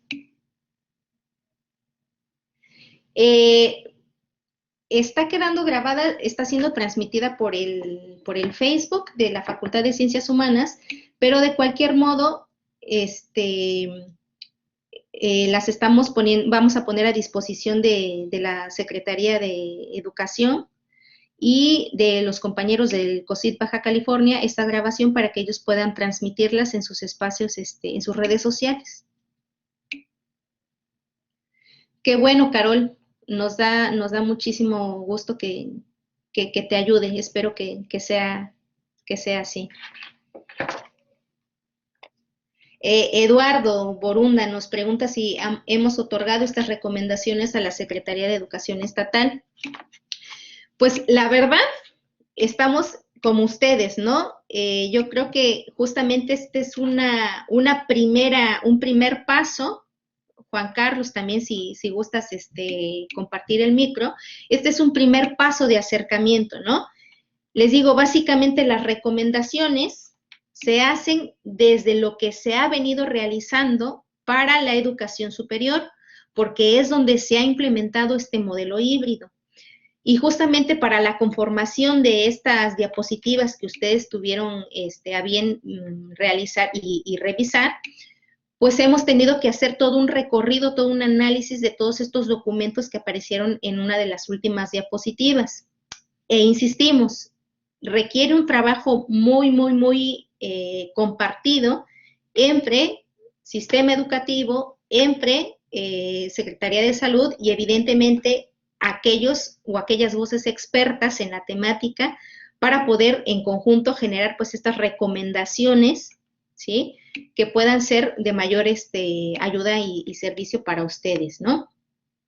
Está quedando grabada, está siendo transmitida por el Facebook de la Facultad de Ciencias Humanas, pero de cualquier modo, las estamos poniendo, vamos a poner a disposición de la Secretaría de Educación y de los compañeros del COSIT Baja California esta grabación para que ellos puedan transmitirlas en sus espacios, en sus redes sociales. Qué bueno, Carol, nos da muchísimo gusto que te ayude, espero que sea así. Eduardo Borunda nos pregunta si hemos otorgado estas recomendaciones a la Secretaría de Educación Estatal. Pues la verdad, estamos como ustedes, ¿no? Yo creo que justamente este es un primer paso. Juan Carlos, también si gustas compartir el micro, este es un primer paso de acercamiento, ¿no? Les digo, básicamente las recomendaciones se hacen desde lo que se ha venido realizando para la educación superior, porque es donde se ha implementado este modelo híbrido. Y justamente para la conformación de estas diapositivas que ustedes tuvieron a bien realizar y revisar, pues hemos tenido que hacer todo un recorrido, todo un análisis de todos estos documentos que aparecieron en una de las últimas diapositivas. E insistimos, requiere un trabajo muy compartido entre sistema educativo, entre Secretaría de Salud y evidentemente aquellos o aquellas voces expertas en la temática para poder en conjunto generar pues estas recomendaciones, ¿sí?, que puedan ser de mayor ayuda y servicio para ustedes, ¿no?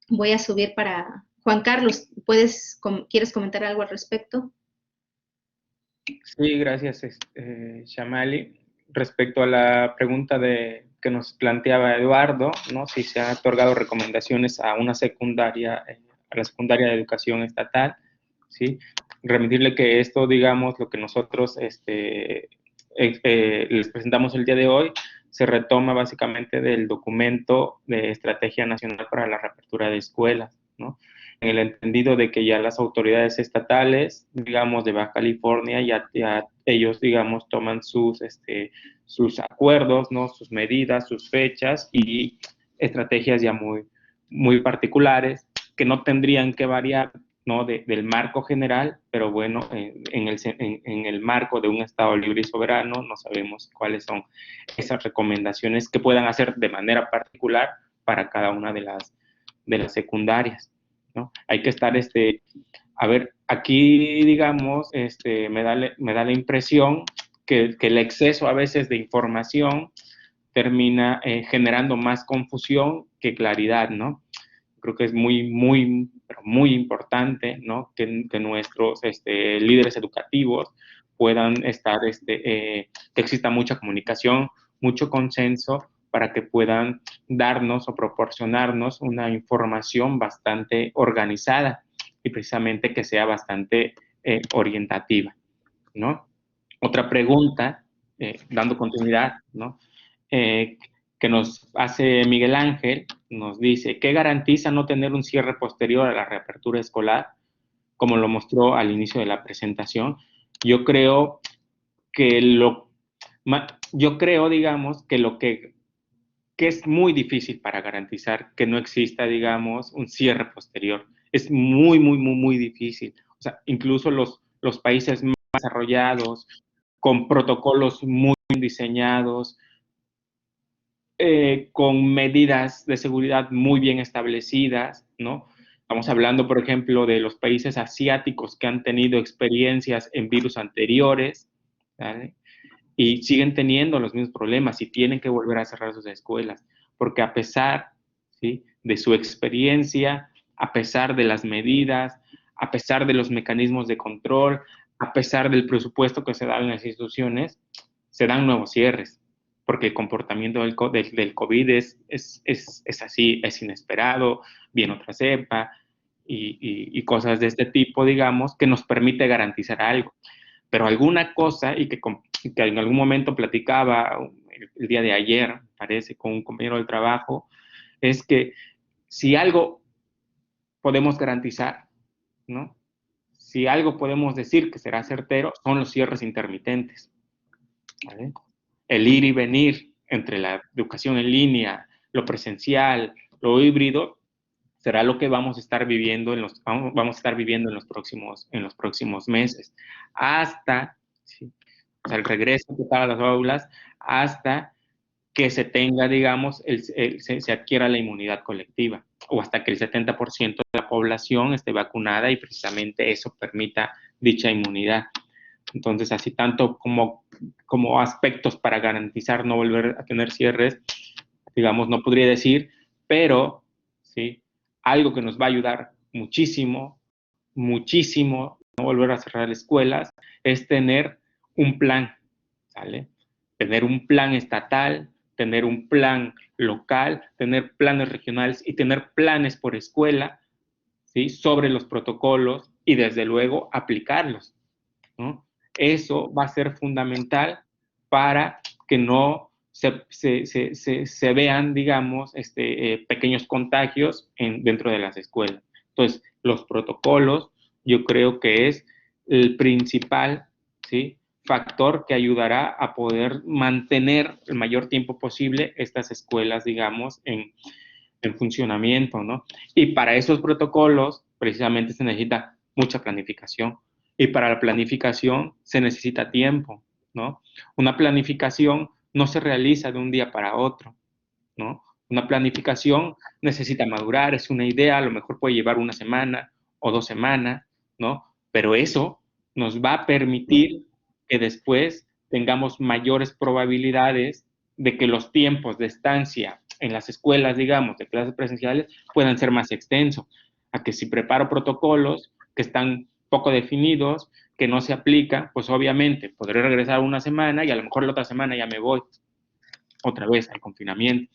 Voy a subir para Juan Carlos. ¿Quieres comentar algo al respecto? Sí, gracias, Shamali. Respecto a la pregunta que nos planteaba Eduardo, ¿no?, si se han otorgado recomendaciones a una secundaria, a la secundaria de educación estatal, ¿sí? Remitirle que esto, digamos, lo que nosotros les presentamos el día de hoy, se retoma básicamente del documento de Estrategia Nacional para la Reapertura de Escuelas, ¿no?, en el entendido de que ya las autoridades estatales, digamos, de Baja California, ya ellos, digamos, toman sus acuerdos, ¿no?, sus medidas, sus fechas y estrategias ya muy particulares que no tendrían que variar, ¿no?, del marco general, pero bueno, en el marco de un Estado libre y soberano no sabemos cuáles son esas recomendaciones que puedan hacer de manera particular para cada una de las secundarias, ¿no? Hay que estar, a ver, aquí, digamos, me da la impresión que el exceso a veces de información termina generando más confusión que claridad, ¿no? Creo que es muy importante, ¿no?, que nuestros líderes educativos puedan estar, que exista mucha comunicación, mucho consenso para que puedan darnos o proporcionarnos una información bastante organizada y precisamente que sea bastante orientativa, ¿no? Otra pregunta, dando continuidad, ¿no?, que nos hace Miguel Ángel, nos dice, ¿qué garantiza no tener un cierre posterior a la reapertura escolar, como lo mostró al inicio de la presentación? Yo creo, digamos, que lo que es muy difícil para garantizar que no exista, digamos, un cierre posterior. Es muy difícil. O sea, incluso los países más desarrollados, con protocolos muy diseñados, con medidas de seguridad muy bien establecidas, ¿no? Estamos hablando, por ejemplo, de los países asiáticos que han tenido experiencias en virus anteriores, ¿vale?, y siguen teniendo los mismos problemas y tienen que volver a cerrar sus escuelas, porque a pesar, ¿sí?, de su experiencia, a pesar de las medidas, a pesar de los mecanismos de control, a pesar del presupuesto que se da en las instituciones, se dan nuevos cierres, porque el comportamiento del COVID es así, es inesperado, viene otra cepa y cosas de este tipo, digamos, que nos permite garantizar algo. Pero alguna cosa, y que en algún momento platicaba el día de ayer, parece, con un compañero del trabajo, es que si algo podemos garantizar, ¿no?, si algo podemos decir que será certero, son los cierres intermitentes, ¿vale? El ir y venir entre la educación en línea, lo presencial, lo híbrido, será lo que vamos a estar viviendo en los próximos meses, hasta, ¿sí?, o sea, el regreso total a las aulas, hasta que se tenga, digamos, se adquiera la inmunidad colectiva, o hasta que el 70% de la población esté vacunada y precisamente eso permita dicha inmunidad. Entonces, así tanto como aspectos para garantizar no volver a tener cierres, digamos, no podría decir, pero, ¿sí?, algo que nos va a ayudar muchísimo, no volver a cerrar escuelas, es tener un plan, ¿sale? Tener un plan estatal, tener un plan local, tener planes regionales y tener planes por escuela, ¿sí?, sobre los protocolos y, desde luego, aplicarlos, ¿no? Eso va a ser fundamental para que no se vean, digamos, pequeños contagios dentro de las escuelas. Entonces, los protocolos, yo creo que es el principal, ¿sí?, factor que ayudará a poder mantener el mayor tiempo posible estas escuelas, digamos, en funcionamiento, ¿no? Y para esos protocolos, precisamente se necesita mucha planificación. Y para la planificación se necesita tiempo, ¿no? Una planificación no se realiza de un día para otro, ¿no? Una planificación necesita madurar, es una idea, a lo mejor puede llevar una semana o 2 semanas, ¿no? Pero eso nos va a permitir que después tengamos mayores probabilidades de que los tiempos de estancia en las escuelas, digamos, de clases presenciales, puedan ser más extensos. A que si preparo protocolos que están poco definidos, que no se aplican, pues obviamente podré regresar una semana y a lo mejor la otra semana ya me voy otra vez al confinamiento,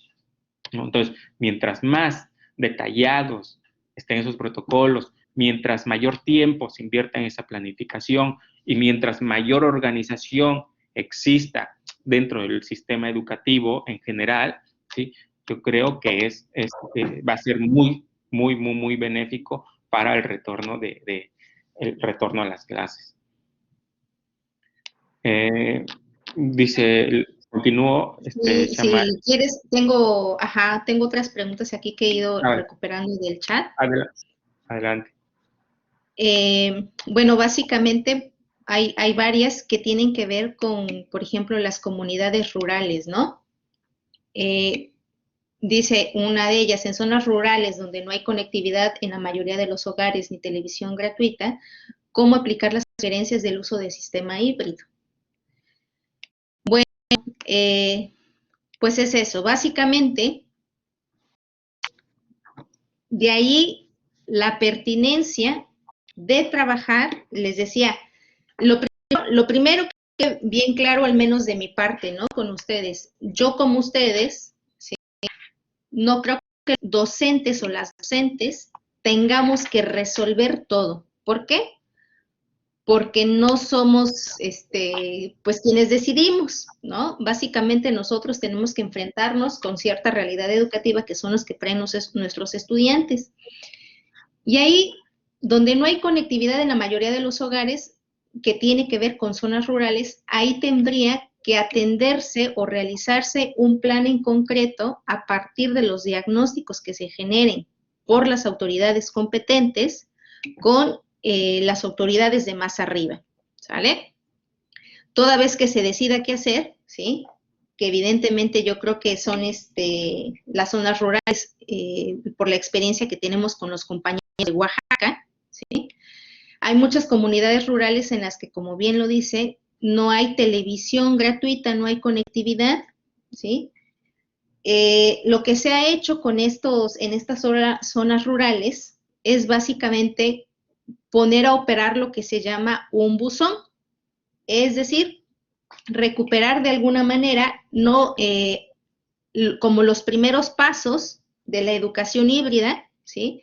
¿no? Entonces, mientras más detallados estén esos protocolos, mientras mayor tiempo se invierta en esa planificación y mientras mayor organización exista dentro del sistema educativo en general, ¿sí?, yo creo que va a ser muy benéfico para el retorno, el retorno a las clases. Continúo, Si quieres, tengo otras preguntas aquí que he ido recuperando del chat. Adelante. Bueno, básicamente hay varias que tienen que ver con, por ejemplo, las comunidades rurales, ¿no? Dice una de ellas, en zonas rurales donde no hay conectividad en la mayoría de los hogares ni televisión gratuita, ¿cómo aplicar las sugerencias del uso del sistema híbrido? Bueno, pues es eso. Básicamente, de ahí la pertinencia de trabajar, les decía, lo primero que bien claro, al menos de mi parte, ¿no?, con ustedes, yo como ustedes, ¿sí?, no creo que los docentes o las docentes tengamos que resolver todo. ¿Por qué? Porque no somos, pues, quienes decidimos, ¿no? Básicamente nosotros tenemos que enfrentarnos con cierta realidad educativa que son los que traen nuestros estudiantes. Y ahí, donde no hay conectividad en la mayoría de los hogares, que tiene que ver con zonas rurales, ahí tendría que atenderse o realizarse un plan en concreto a partir de los diagnósticos que se generen por las autoridades competentes con las autoridades de más arriba, ¿sale? Toda vez que se decida qué hacer, ¿sí?, que evidentemente yo creo que son las zonas rurales, por la experiencia que tenemos con los compañeros de Oaxaca, ¿sí?, hay muchas comunidades rurales en las que, como bien lo dice, no hay televisión gratuita, no hay conectividad, ¿sí? Lo que se ha hecho con en estas zonas rurales es básicamente poner a operar lo que se llama un buzón, es decir, recuperar de alguna manera, no como los primeros pasos de la educación híbrida, ¿sí?,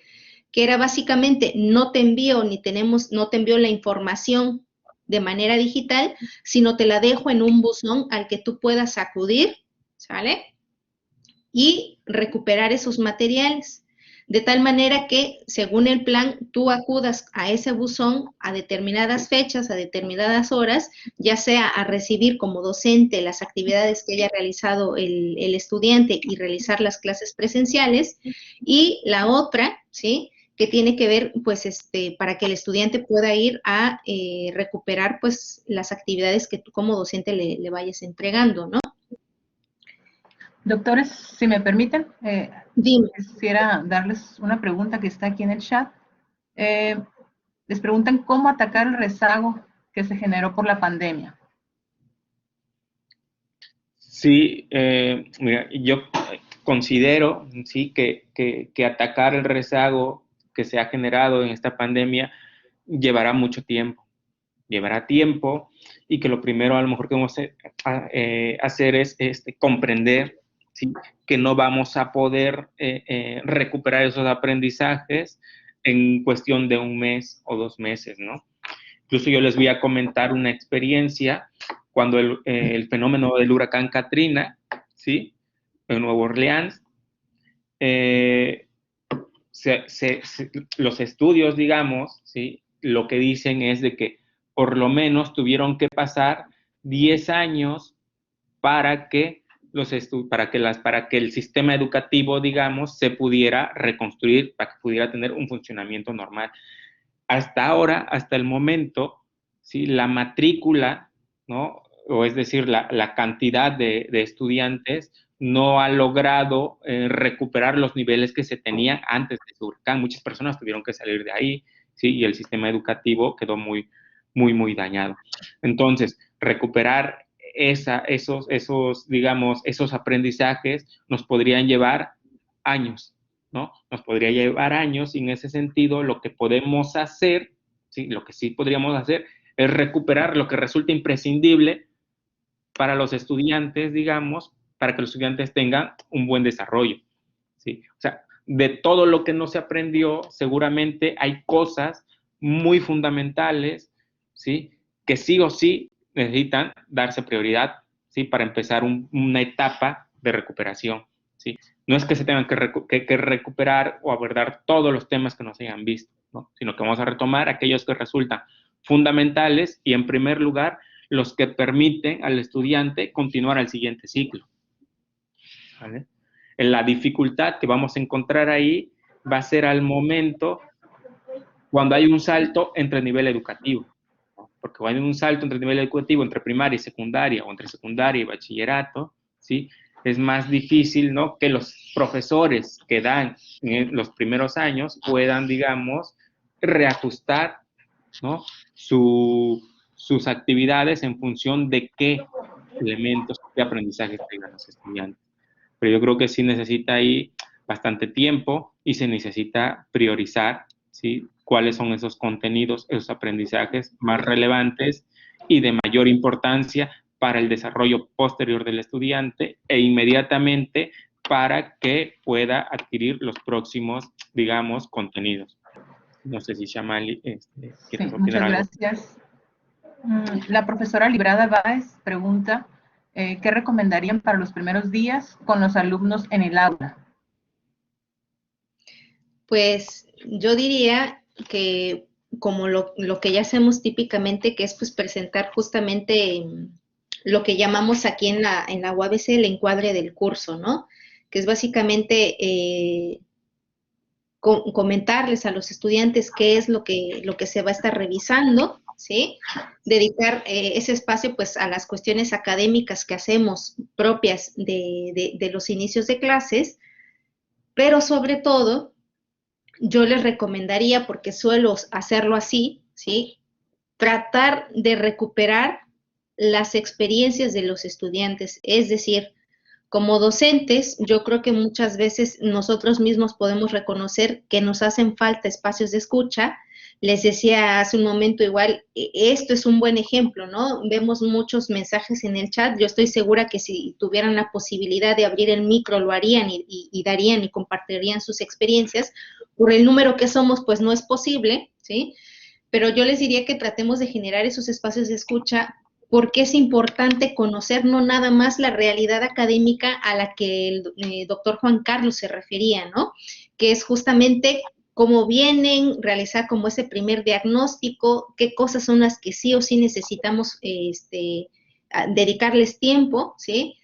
que era básicamente no te envío la información de manera digital, sino te la dejo en un buzón al que tú puedas acudir, ¿sale?, y recuperar esos materiales, de tal manera que, según el plan, tú acudas a ese buzón a determinadas fechas, a determinadas horas, ya sea a recibir como docente las actividades que haya realizado el estudiante y realizar las clases presenciales, y la otra, ¿sí?, que tiene que ver, pues, para que el estudiante pueda ir a recuperar, pues, las actividades que tú como docente le vayas entregando, ¿no? Doctores, si me permiten, Dime. quisiera darles una pregunta que está aquí en el chat. Les preguntan cómo atacar el rezago que se generó por la pandemia. Sí, mira, yo considero, sí, que atacar el rezago que se ha generado en esta pandemia llevará mucho tiempo. Llevará tiempo y que lo primero a lo mejor que vamos a hacer es comprender, ¿sí?, que no vamos a poder recuperar esos aprendizajes en cuestión de 1 mes o 2 meses, ¿no? Incluso yo les voy a comentar una experiencia cuando el fenómeno del huracán Katrina, ¿sí?, en Nueva Orleans, los estudios, digamos, ¿sí?, lo que dicen es de que por lo menos tuvieron que pasar 10 años para que el sistema educativo, digamos, se pudiera reconstruir, para que pudiera tener un funcionamiento normal. Hasta ahora, hasta el momento, ¿sí?, la matrícula, ¿no?, o es decir, la cantidad de estudiantes no ha logrado recuperar los niveles que se tenían antes de ese huracán. Muchas personas tuvieron que salir de ahí, ¿sí?, y el sistema educativo quedó muy, muy, muy dañado. Entonces, recuperar digamos, esos aprendizajes nos podrían llevar años, ¿no? Nos podría llevar años, y en ese sentido lo que podemos hacer, ¿sí?, lo que sí podríamos hacer es recuperar lo que resulta imprescindible para los estudiantes, digamos, para que los estudiantes tengan un buen desarrollo, ¿sí? O sea, de todo lo que no se aprendió, seguramente hay cosas muy fundamentales, ¿sí?, que sí o sí necesitan darse prioridad, ¿sí?, para empezar una etapa de recuperación, ¿sí? No es que se tengan que recuperar o abordar todos los temas que no se hayan visto, ¿no?, sino que vamos a retomar aquellos que resultan fundamentales y, en primer lugar, los que permiten al estudiante continuar al siguiente ciclo, ¿vale? La dificultad que vamos a encontrar ahí va a ser al momento cuando hay un salto entre el nivel educativo, ¿no? Porque cuando hay un salto entre el nivel educativo, entre primaria y secundaria, o entre secundaria y bachillerato, ¿sí?, es más difícil, ¿no?, que los profesores que dan en los primeros años puedan, digamos, reajustar, ¿no?, sus actividades en función de qué elementos de aprendizaje tengan los estudiantes. Pero yo creo que sí necesita ahí bastante tiempo y se necesita priorizar, ¿sí?, cuáles son esos contenidos, esos aprendizajes más relevantes y de mayor importancia para el desarrollo posterior del estudiante e inmediatamente para que pueda adquirir los próximos, digamos, contenidos. No sé si Shamali quieres Sí, opinar muchas algo. gracias. La profesora Librada Báez pregunta, ¿qué recomendarían para los primeros días con los alumnos en el aula? Pues yo diría que como lo que ya hacemos típicamente, que es pues presentar justamente lo que llamamos aquí en la UABC el encuadre del curso, ¿no? Que es básicamente comentarles a los estudiantes qué es lo que se va a estar revisando, ¿sí? Dedicar ese espacio pues a las cuestiones académicas que hacemos propias de los inicios de clases, pero sobre todo yo les recomendaría, porque suelo hacerlo así, ¿sí?, tratar de recuperar las experiencias de los estudiantes. Es decir, como docentes, yo creo que muchas veces nosotros mismos podemos reconocer que nos hacen falta espacios de escucha. Les decía hace un momento igual, esto es un buen ejemplo, ¿no? Vemos muchos mensajes en el chat. Yo estoy segura que si tuvieran la posibilidad de abrir el micro, lo harían y darían y compartirían sus experiencias. Por el número que somos, pues no es posible, ¿sí? Pero yo les diría que tratemos de generar esos espacios de escucha, porque es importante conocer no nada más la realidad académica a la que el doctor Juan Carlos se refería, ¿no? Que es justamente cómo vienen, realizar como ese primer diagnóstico, qué cosas son las que sí o sí necesitamos dedicarles tiempo, ¿sí?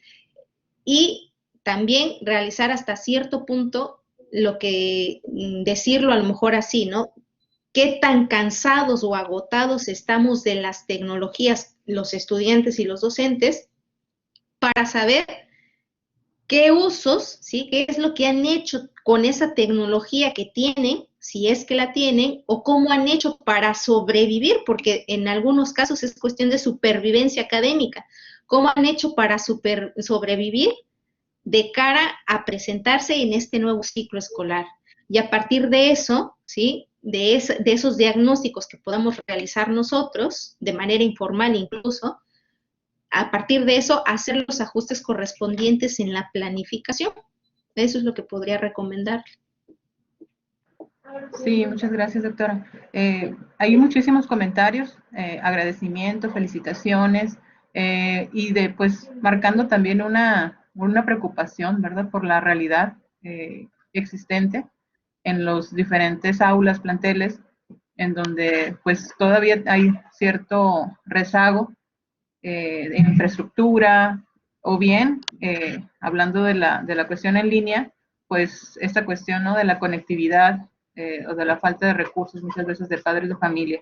Y también realizar hasta cierto punto lo que, decirlo a lo mejor así, ¿no? ¿Qué tan cansados o agotados estamos de las tecnologías, los estudiantes y los docentes, para saber qué usos, ¿sí?, qué es lo que han hecho con esa tecnología que tienen, si es que la tienen, o cómo han hecho para sobrevivir, porque en algunos casos es cuestión de supervivencia académica, cómo han hecho para sobrevivir de cara a presentarse en este nuevo ciclo escolar. Y a partir de eso, ¿sí?, de esos diagnósticos que podamos realizar nosotros, de manera informal incluso, a partir de eso, hacer los ajustes correspondientes en la planificación. Eso es lo que podría recomendar. Sí, muchas gracias, doctora. Hay muchísimos comentarios, agradecimientos, felicitaciones, y pues marcando también una preocupación, ¿verdad?, por la realidad existente en los diferentes aulas, planteles, en donde pues todavía hay cierto rezago en infraestructura, o bien, hablando de la cuestión en línea, pues esta cuestión, ¿no?, de la conectividad o de la falta de recursos muchas veces de padres de familia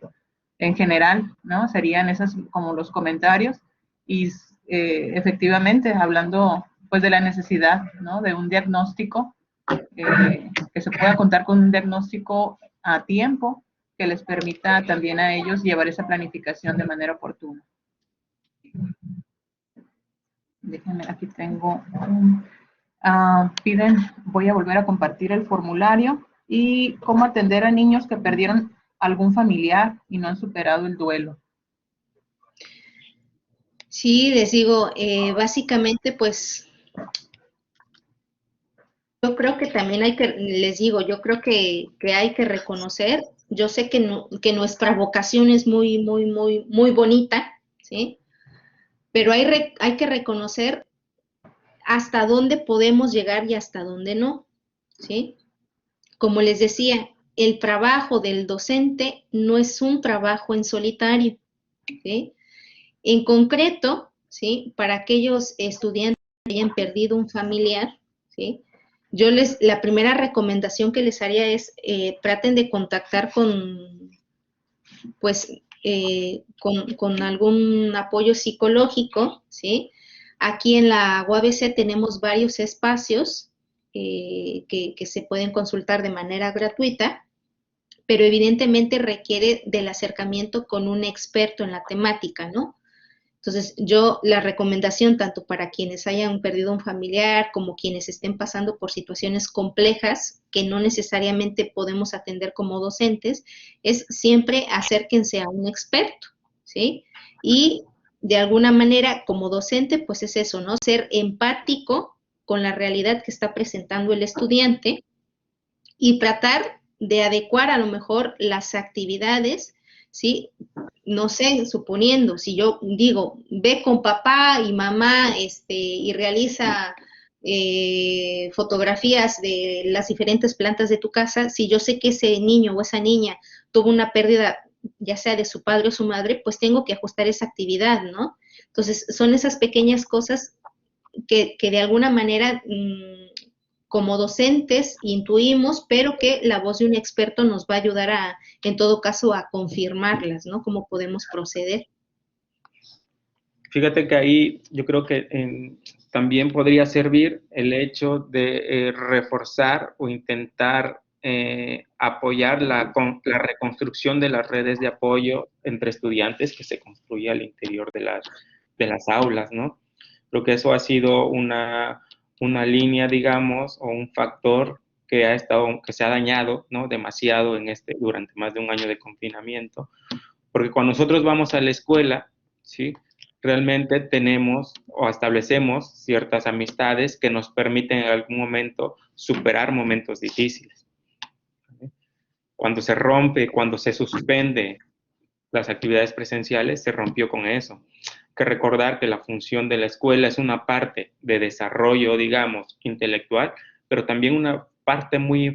en general, ¿no? Serían esas como los comentarios y efectivamente hablando pues de la necesidad, ¿no?, de un diagnóstico, que se pueda contar con un diagnóstico a tiempo que les permita también a ellos llevar esa planificación de manera oportuna. Déjenme, aquí tengo piden, voy a volver a compartir el formulario y cómo atender a niños que perdieron algún familiar y no han superado el duelo. Sí, les digo, básicamente, pues, yo creo que también les digo, yo creo que hay que reconocer, yo sé que nuestra vocación es muy, muy, muy, muy bonita, ¿sí? Pero hay que reconocer hasta dónde podemos llegar y hasta dónde no, ¿sí? Como les decía, el trabajo del docente no es un trabajo en solitario, ¿sí? En concreto, ¿sí?, para aquellos estudiantes que hayan perdido un familiar, ¿sí?, la primera recomendación que les haría es traten de contactar pues, con algún apoyo psicológico, ¿sí? Aquí en la UABC tenemos varios espacios que se pueden consultar de manera gratuita, pero evidentemente requiere del acercamiento con un experto en la temática, ¿no? Entonces, la recomendación tanto para quienes hayan perdido un familiar como quienes estén pasando por situaciones complejas que no necesariamente podemos atender como docentes, es siempre acérquense a un experto, ¿sí? Y de alguna manera, como docente, pues es eso, ¿no? Ser empático con la realidad que está presentando el estudiante y tratar de adecuar a lo mejor las actividades, ¿sí? No sé, suponiendo, si yo digo, ve con papá y mamá y realiza fotografías de las diferentes plantas de tu casa, si yo sé que ese niño o esa niña tuvo una pérdida, ya sea de su padre o su madre, pues tengo que ajustar esa actividad, ¿no? Entonces, son esas pequeñas cosas que de alguna manera como docentes intuimos, pero que la voz de un experto nos va a ayudar en todo caso, a confirmarlas, ¿no? Cómo podemos proceder. Fíjate que ahí yo creo que también podría servir el hecho de reforzar o intentar apoyar la reconstrucción de las redes de apoyo entre estudiantes que se construye al interior de las aulas, ¿no? Creo que eso ha sido una línea, digamos, o un factor que se ha dañado, ¿no?, demasiado durante más de un año de confinamiento, porque cuando nosotros vamos a la escuela, ¿sí?, realmente tenemos o establecemos ciertas amistades que nos permiten en algún momento superar momentos difíciles. Cuando se rompe, cuando se suspende las actividades presenciales, se rompió con eso. Hay que recordar que la función de la escuela es una parte de desarrollo, digamos, intelectual, pero también una parte muy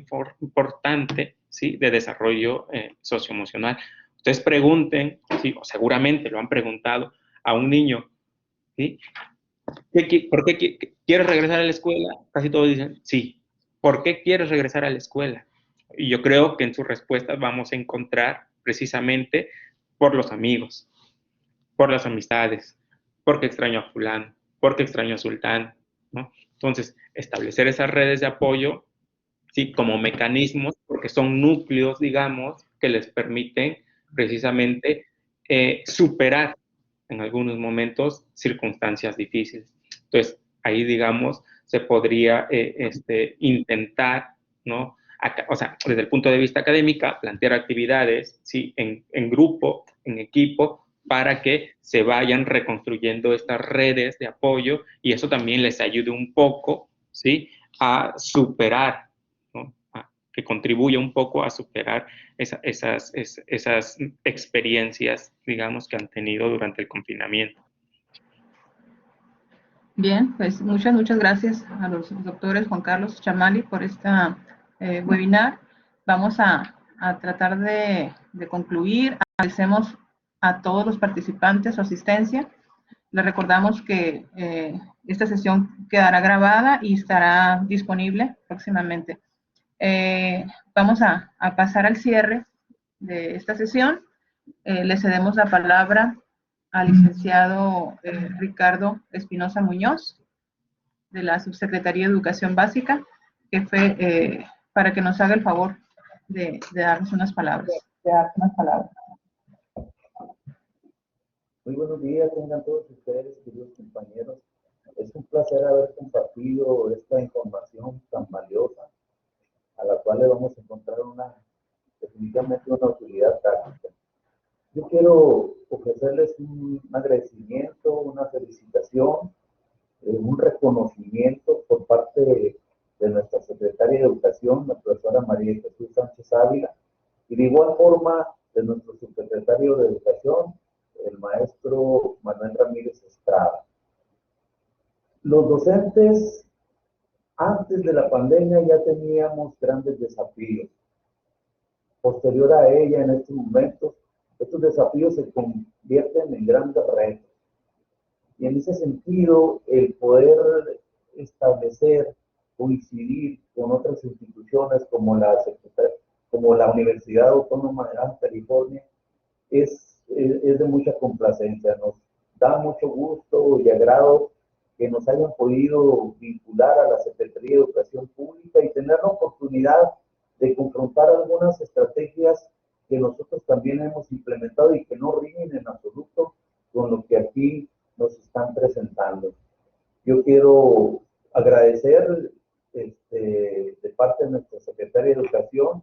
importante, ¿sí?, de desarrollo socioemocional. Ustedes pregunten, ¿sí?, o seguramente lo han preguntado a un niño, ¿sí?, ¿por qué quieres regresar a la escuela? Casi todos dicen, sí. ¿Por qué quieres regresar a la escuela? Y yo creo que en sus respuestas vamos a encontrar precisamente por los amigos, por las amistades, porque extraño a fulano, porque extraño a sultán, ¿no? Entonces, establecer esas redes de apoyo, sí, como mecanismos, porque son núcleos, digamos, que les permiten precisamente superar en algunos momentos circunstancias difíciles. Entonces, ahí, digamos, se podría intentar, ¿no?, o sea, desde el punto de vista académico, plantear actividades, ¿sí?, en grupo, en equipo, para que se vayan reconstruyendo estas redes de apoyo y eso también les ayude un poco, ¿sí?, a superar, ¿no?, que contribuya un poco a superar esas experiencias, digamos, que han tenido durante el confinamiento. Bien, pues muchas gracias a los doctores Juan Carlos Chamali por esta webinar. Vamos a tratar de concluir. Agradecemos a todos los participantes su asistencia. Les recordamos que esta sesión quedará grabada y estará disponible próximamente. Vamos a pasar al cierre de esta sesión. Le cedemos la palabra al licenciado Ricardo Espinosa Muñoz, de la Subsecretaría de Educación Básica, que fue para que nos haga el favor de darnos unas palabras. Muy buenos días, tengan todos ustedes, queridos compañeros. Es un placer haber compartido esta información tan valiosa, a la cual le vamos a encontrar definitivamente una utilidad práctica. Yo quiero ofrecerles un agradecimiento, una felicitación, un reconocimiento por parte de nuestra secretaria de Educación, la profesora María Jesús Sánchez Ávila, y de igual forma de nuestro subsecretario de Educación, el maestro Manuel Ramírez Estrada. Los docentes, antes de la pandemia ya teníamos grandes desafíos. Posterior a ella, en estos momentos, estos desafíos se convierten en grandes retos. Y en ese sentido, el poder establecer, coincidir con otras instituciones como la Universidad Autónoma de Baja California es de mucha complacencia. Nos da mucho gusto y agrado que nos hayan podido vincular a la Secretaría de Educación Pública y tener la oportunidad de confrontar algunas estrategias que nosotros también hemos implementado y que no riñen en absoluto con lo que aquí nos están presentando. Yo quiero agradecer de parte de nuestra Secretaria de Educación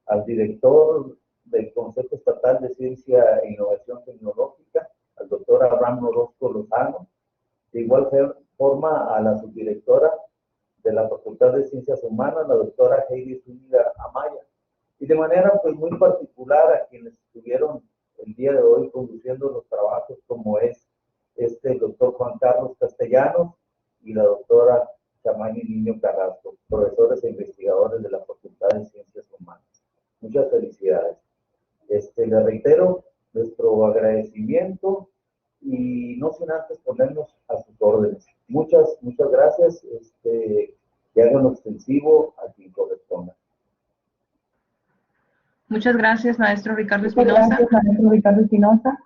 al director del Consejo Estatal de Ciencia e Innovación Tecnológica, al doctor Abraham Orozco Lozano, de igual forma a la subdirectora de la Facultad de Ciencias Humanas, la doctora Heidi Zúñiga Amaya, y de manera pues muy particular a quienes estuvieron el día de hoy conduciendo los trabajos, como es el doctor Juan Carlos Castellanos y la doctora Chamani Niño Carrasco, profesores e investigadores de la Facultad de Ciencias Humanas. Muchas felicidades. Le reitero nuestro agradecimiento y no sin antes ponernos a sus órdenes. Muchas gracias y háganlo extensivo a quien corresponda. Muchas gracias, maestro Ricardo Espinosa.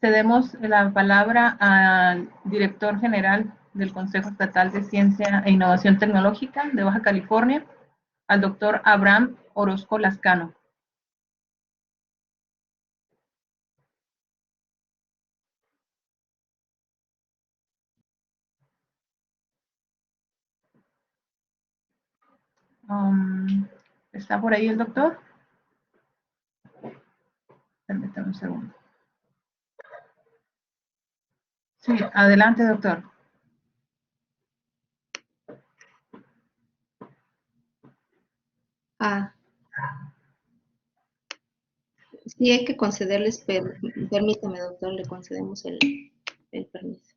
Cedemos la palabra al director general del Consejo Estatal de Ciencia e Innovación Tecnológica de Baja California, al doctor Abraham Orozco Lozano. ¿Está por ahí el doctor? Permítame un segundo. Sí, adelante, doctor. Sí, hay que concederles, permítame, doctor, le concedemos el permiso.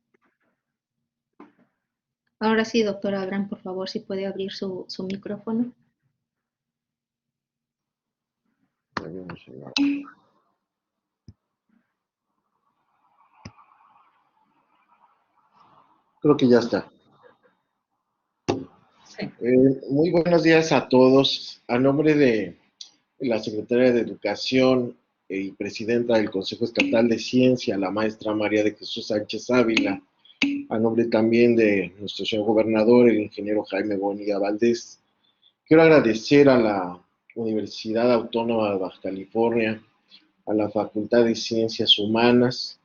Ahora sí, doctor Abraham, por favor, si puede abrir su micrófono. Creo que ya está. Sí. Muy buenos días a todos. A nombre de la Secretaria de Educación y Presidenta del Consejo Estatal de Ciencia, la maestra María de Jesús Sánchez Ávila, a nombre también de nuestro señor gobernador, el ingeniero Jaime Bonilla Valdés, quiero agradecer a la Universidad Autónoma de Baja California, a la Facultad de Ciencias Humanas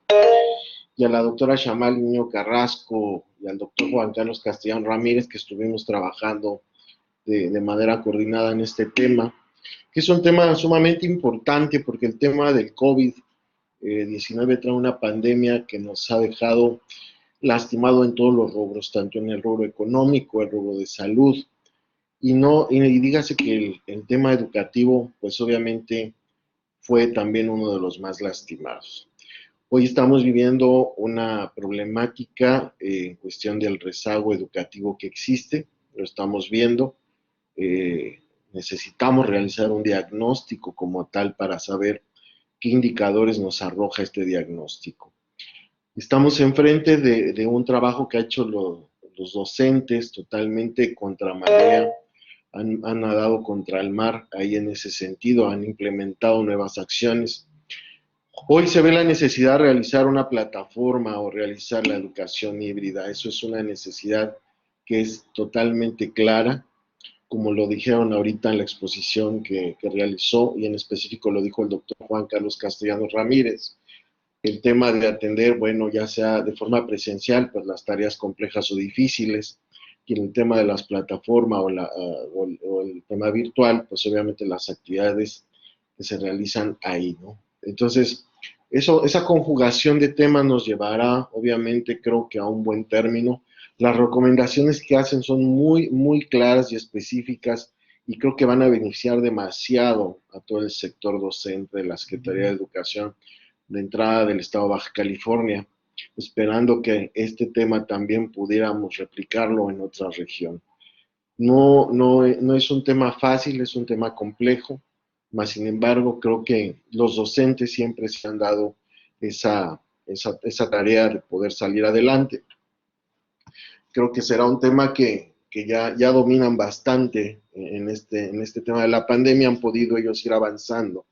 y a la doctora Chamali Niño Carrasco y al doctor Juan Carlos Castellano Ramírez, que estuvimos trabajando de manera coordinada en este tema, que es un tema sumamente importante porque el tema del COVID-19 trae una pandemia que nos ha dejado lastimado en todos los rubros, tanto en el rubro económico, el rubro de salud, y dígase que el tema educativo, pues obviamente fue también uno de los más lastimados. Hoy estamos viviendo una problemática en cuestión del rezago educativo que existe, lo estamos viendo. Necesitamos realizar un diagnóstico como tal para saber qué indicadores nos arroja este diagnóstico. Estamos enfrente de un trabajo que ha hecho los docentes totalmente contra marea, han nadado contra el mar ahí en ese sentido, han implementado nuevas acciones. Hoy se ve la necesidad de realizar una plataforma o realizar la educación híbrida. Eso es una necesidad que es totalmente clara, como lo dijeron ahorita en la exposición que realizó, y en específico lo dijo el doctor Juan Carlos Castellanos Ramírez. El tema de atender, bueno, ya sea de forma presencial, pues las tareas complejas o difíciles, y en el tema de las plataformas o el tema virtual, pues obviamente las actividades que se realizan ahí, ¿no? Entonces, esa conjugación de temas nos llevará, obviamente, creo que a un buen término. Las recomendaciones que hacen son muy, muy claras y específicas y creo que van a beneficiar demasiado a todo el sector docente de la Secretaría de Educación de entrada del Estado de Baja California, esperando que este tema también pudiéramos replicarlo en otra región. No es un tema fácil, es un tema complejo, mas sin embargo creo que los docentes siempre se han dado esa tarea de poder salir adelante. Creo que será un tema que ya dominan bastante en este tema de la pandemia, han podido ellos ir avanzando.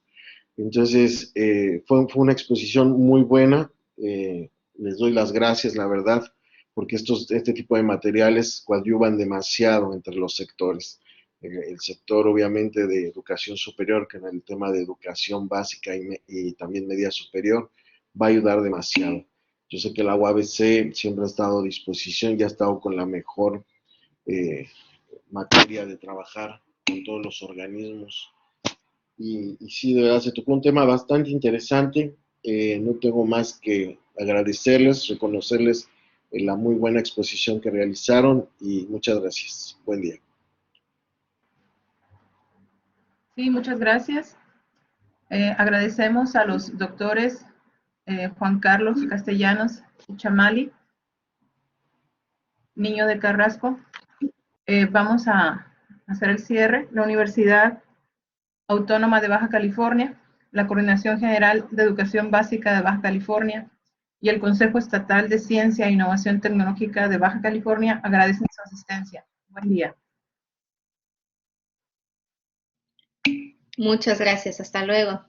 Entonces, fue una exposición muy buena, les doy las gracias, la verdad, porque este tipo de materiales coadyuvan demasiado entre los sectores. El sector, obviamente, de educación superior, que en el tema de educación básica y también media superior, va a ayudar demasiado. Yo sé que la UABC siempre ha estado a disposición y ha estado con la mejor materia de trabajar con todos los organismos. Y sí, de verdad, se tocó un tema bastante interesante. No tengo más que agradecerles, reconocerles la muy buena exposición que realizaron y muchas gracias. Buen día. Sí, muchas gracias. Agradecemos a los doctores Juan Carlos Castellanos Chamali, Niño de Carrasco. Vamos a hacer el cierre. La Universidad Autónoma de Baja California, la Coordinación General de Educación Básica de Baja California y el Consejo Estatal de Ciencia e Innovación Tecnológica de Baja California agradecen su asistencia. Buen día. Muchas gracias. Hasta luego.